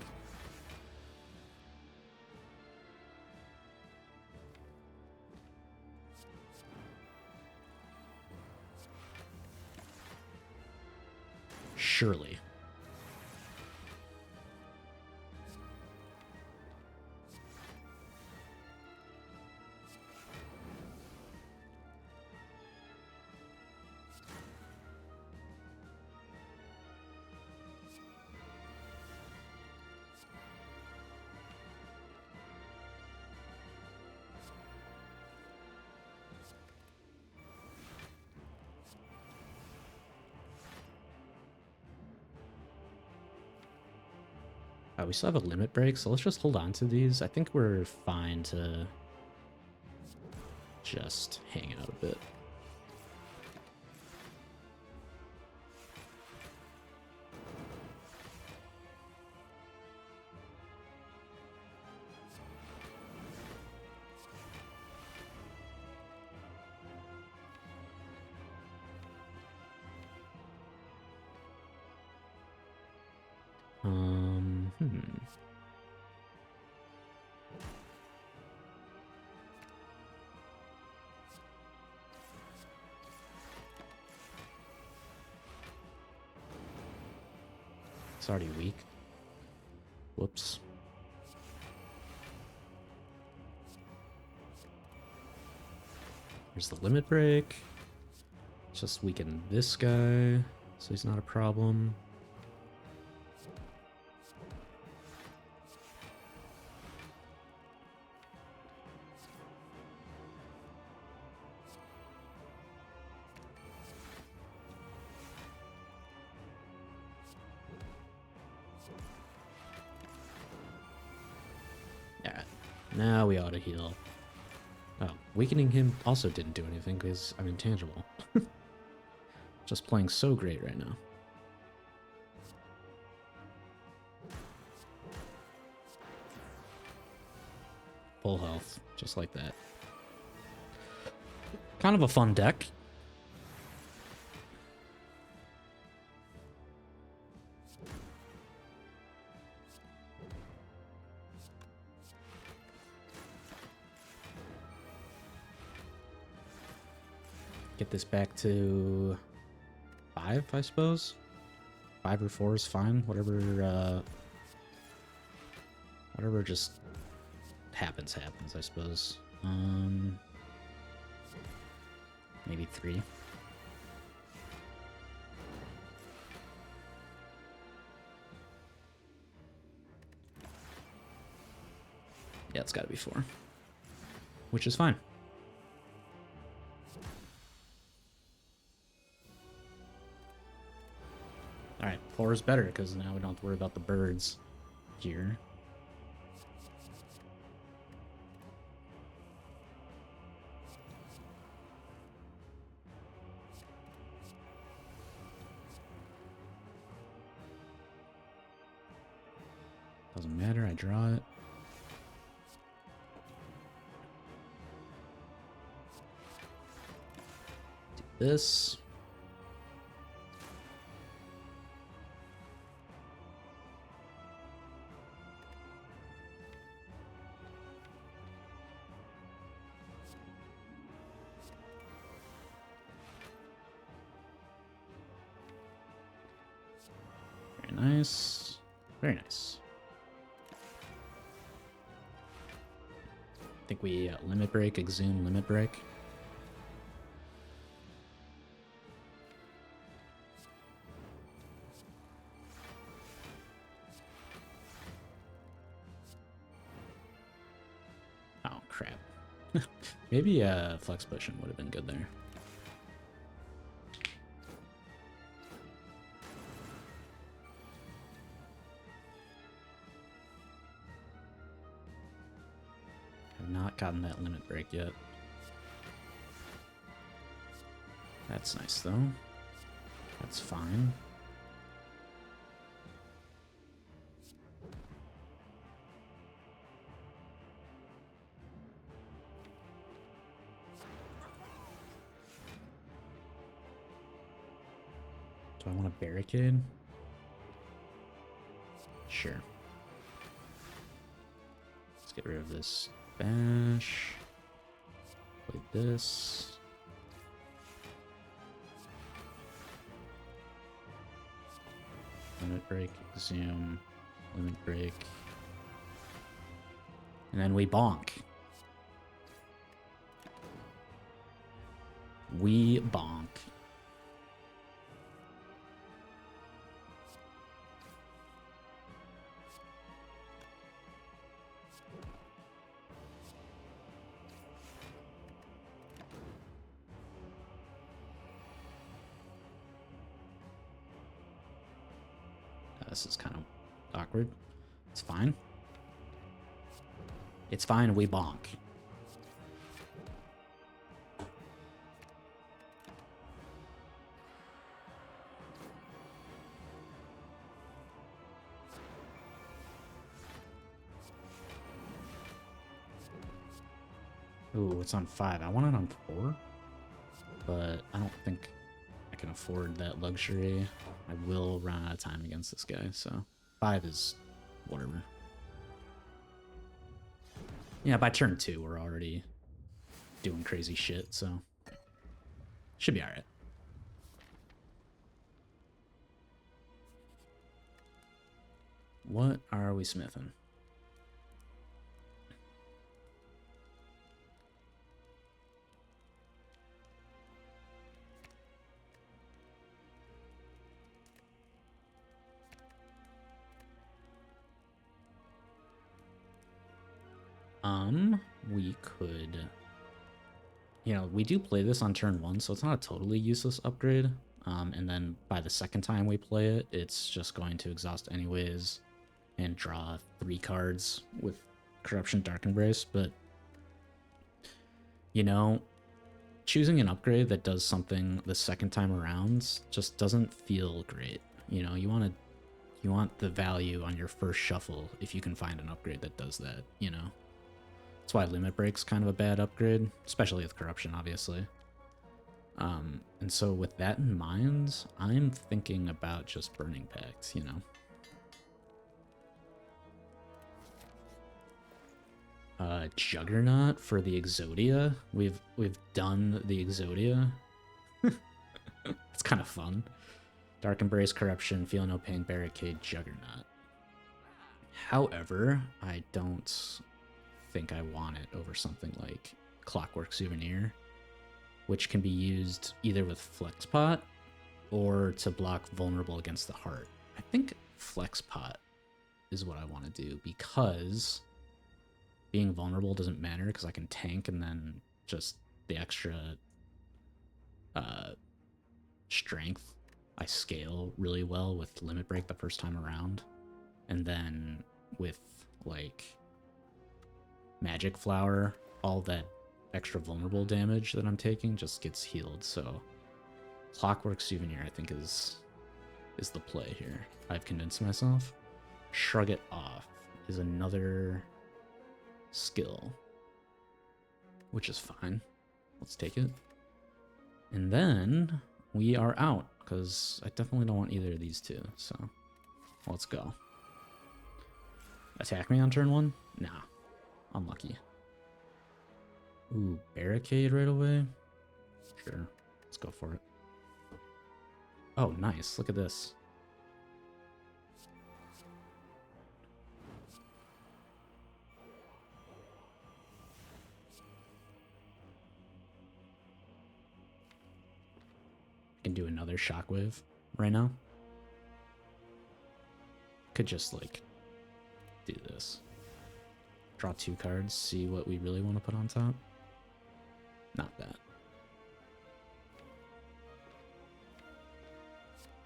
Surely. We still have a limit break, so let's just hold on to these. I think we're fine to just hang out a bit. It's already weak. Whoops. Here's the limit break. Just weaken this guy, so he's not a problem. Alright, now we ought to heal. Oh, weakening him also didn't do anything because I'm intangible. Just playing so great right now. Full health, just like that. Kind of a fun deck. Get this back to 5, I suppose. 5 or 4 is fine. Whatever just happens, I suppose. Maybe 3. Yeah, it's gotta be 4. Which is fine. Alright, 4 is better, because now we don't have to worry about the birds here. Doesn't matter, I draw it. Do this. Very nice. Very nice. I think we limit break, exhume, limit break. Oh, crap. Maybe flex pushing would have been good there. Not gotten that limit break yet. That's nice though. That's fine. Do I want a barricade? Sure. Let's get rid of this bash. Play this. Limit break, zoom, limit break. And then we bonk. We bonk. This is kind of awkward. It's fine. It's fine, we bonk. Ooh, it's on 5. I want it on 4, but I don't think I can afford that luxury. I will run out of time against this guy, so 5 is whatever. Yeah, by turn 2, we're already doing crazy shit, so should be alright. What are we smithing? We could, we do play this on turn 1, so it's not a totally useless upgrade. And then by the second time we play it, it's just going to exhaust anyways and draw 3 cards with Corruption Dark Embrace. But, choosing an upgrade that does something the second time around just doesn't feel great. You want the value on your first shuffle if you can find an upgrade that does that. That's why Limit Break's kind of a bad upgrade, especially with Corruption, obviously. And so with that in mind, I'm thinking about just Burning Pact, Juggernaut for the Exodia. We've done the Exodia. It's kind of fun. Dark Embrace, Corruption, Feel No Pain, Barricade, Juggernaut. However, I don't think I want it over something like Clockwork Souvenir, which can be used either with Flexpot or to block Vulnerable against the Heart. I think Flexpot is what I want to do, because being vulnerable doesn't matter because I can tank, and then just the extra strength I scale really well with Limit Break the first time around, and then with like Magic Flower, all that extra vulnerable damage that I'm taking just gets healed. So Clockwork Souvenir, I think, is the play here. I've convinced myself. Shrug It Off is another skill, which is fine. Let's take it. And then we are out, because I definitely don't want either of these two. So let's go. Attack me on turn 1? Nah. Unlucky. Ooh, Barricade right away? Sure. Let's go for it. Oh, nice. Look at this. I can do another Shockwave right now. Could just, like, do this. Draw 2 cards, see what we really want to put on top. Not that.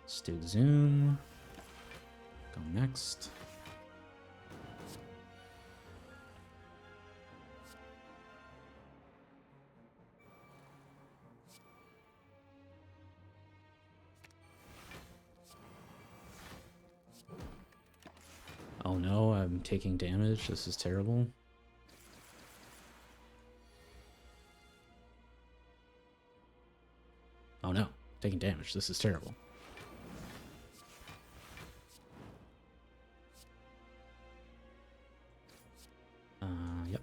Let's do Zoom. Go next. Oh no, I'm taking damage. This is terrible. Oh no, taking damage. This is terrible. Yep.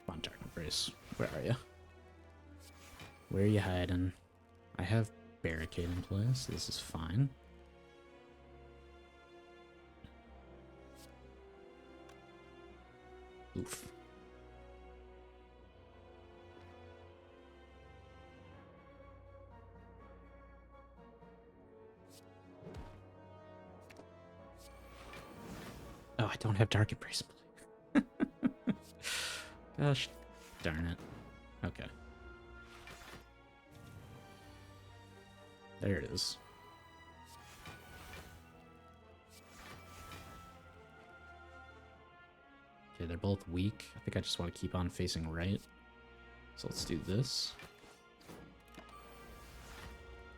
Come on, Dark Embrace. Where are you? Where are you hiding? I have Barricade in place. This is fine. Oof. Oh, I don't have Dark Embrace. Gosh darn it. Okay. There it is. Okay, they're both weak. I think I just want to keep on facing right. So let's do this.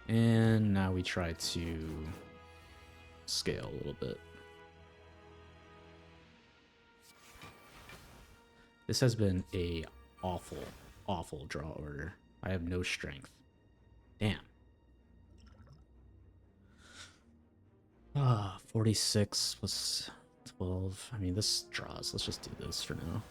And now we try to scale a little bit. This has been a awful, awful draw order. I have no strength. Damn. 46 plus 12. I mean, this draws. Let's just do this for now.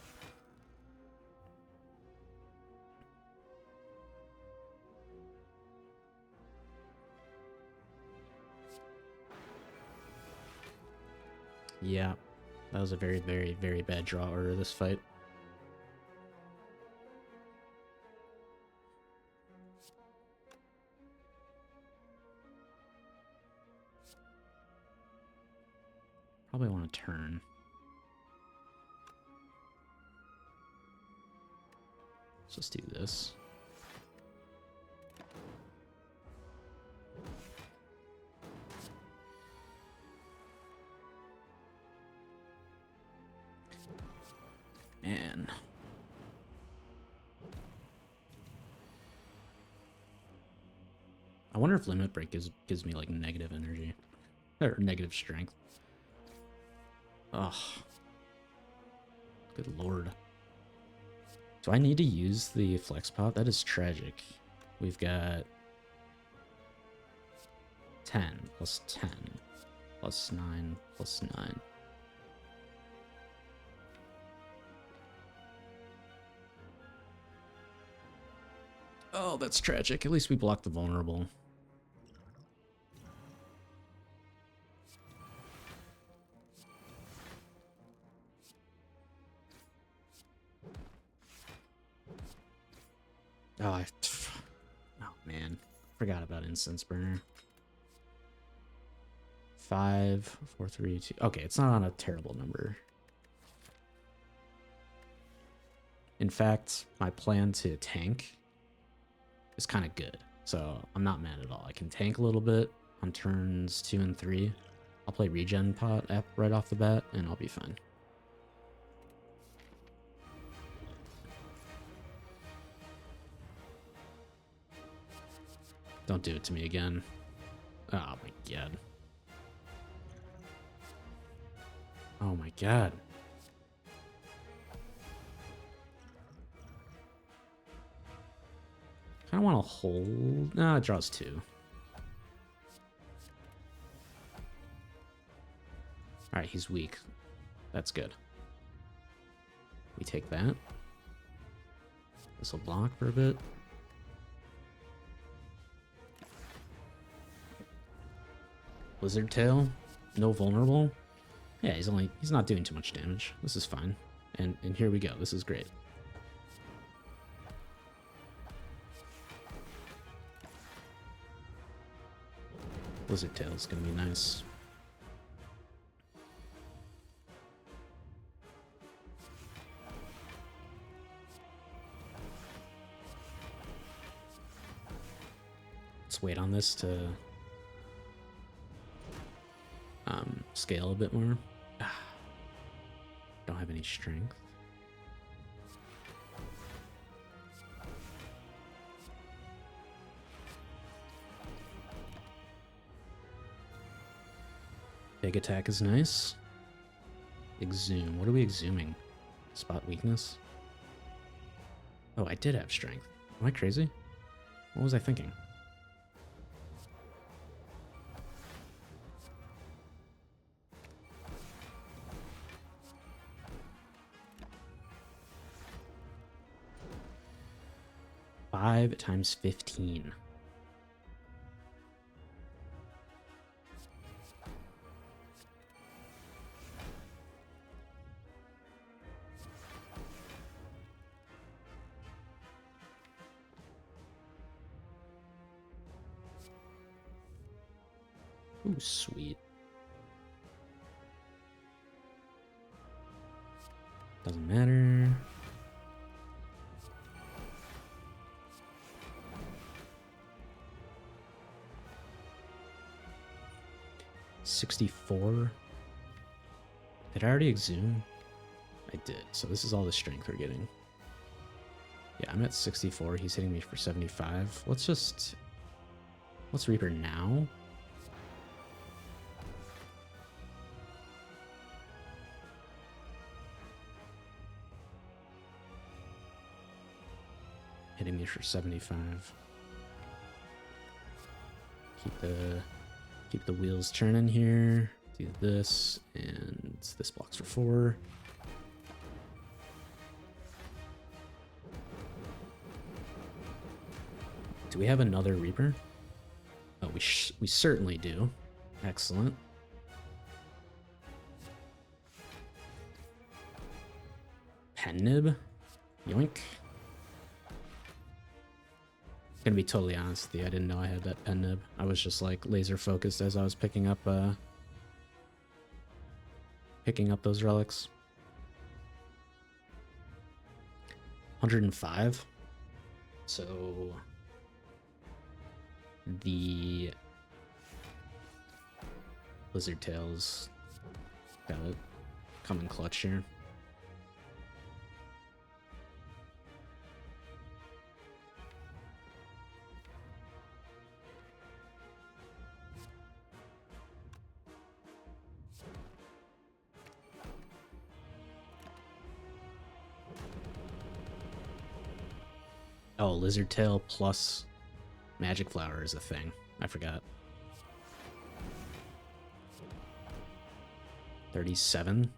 Yeah, that was a very, very, very bad draw order this fight. Probably want to turn. Let's just do this. Man. I wonder if Limit Break gives me like negative energy. Or negative strength. Ugh. Good lord. Do I need to use the flex pot? That is tragic. We've got 10 plus 10 plus 9 plus 9. Oh, that's tragic. At least we blocked the vulnerable. Oh man, forgot about Incense Burner. 5, 4, 3, 2. Okay, it's not on a terrible number. In fact, my plan to tank is kind of good, so I'm not mad at all. I can tank a little bit on turns 2 and 3. I'll play Regen Pot right off the bat, and I'll be fine. Don't do it to me again. Oh my god. Oh my god. I want to hold. No, it draws 2. Alright, he's weak. That's good. We take that. This will block for a bit. Blizzard Tail. No vulnerable. Yeah, he's not doing too much damage. This is fine. And here we go. This is great. Blizzard Tail is gonna be nice. Let's wait on this to scale a bit more. Don't have any strength. Big attack is nice. Exhume. What are we exhuming? Spot weakness? Oh, I did have strength. Am I crazy? What was I thinking? Five times 15. Ooh, sweet. Doesn't matter. $64. Did I already exhume? I did. So this is all the strength we're getting. Yeah, I'm at 64. He's hitting me for 75. Let's Reaper now. Hitting me for 75. Keep the wheels turning here. Do this, and this blocks for 4. Do we have another Reaper? Oh, we certainly do. Excellent. pen nib. Yoink. Gonna be totally honest with you, I didn't know I had that pen nib. I was just like laser focused as I was picking up those relics. 105. So the Lizard Tails gotta come in clutch here. Oh, Lizard Tail plus Magic Flower is a thing. I forgot. 37.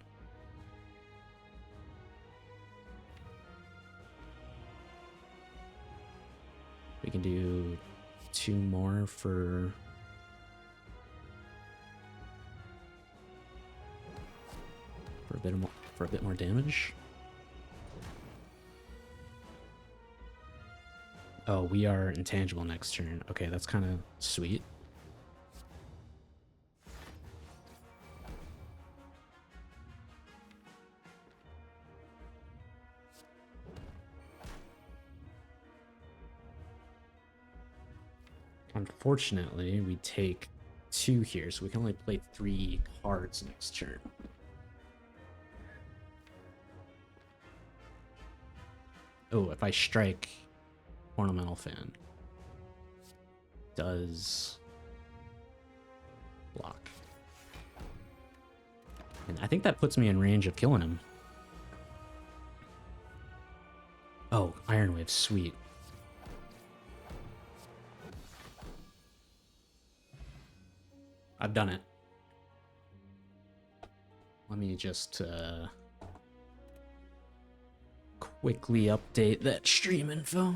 We can do 2 more for a bit more damage. Oh, we are intangible next turn. Okay, that's kind of sweet. Unfortunately, we take 2 here, so we can only play 3 cards next turn. Oh, if I strike Ornamental Fan, does block. And I think that puts me in range of killing him. Oh, Iron Wave, sweet. I've done it. Let me just quickly update that stream info.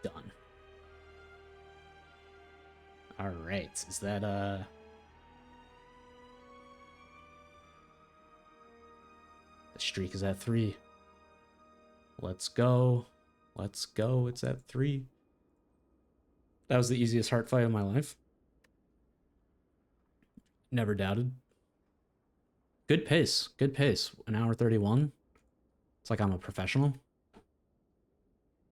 Done. All right, is that the streak is at 3. Let's go. Let's go. It's at 3. That was the easiest heart fight of my life. Never doubted. Good pace. Good pace. 1 hour 31. It's like I'm a professional.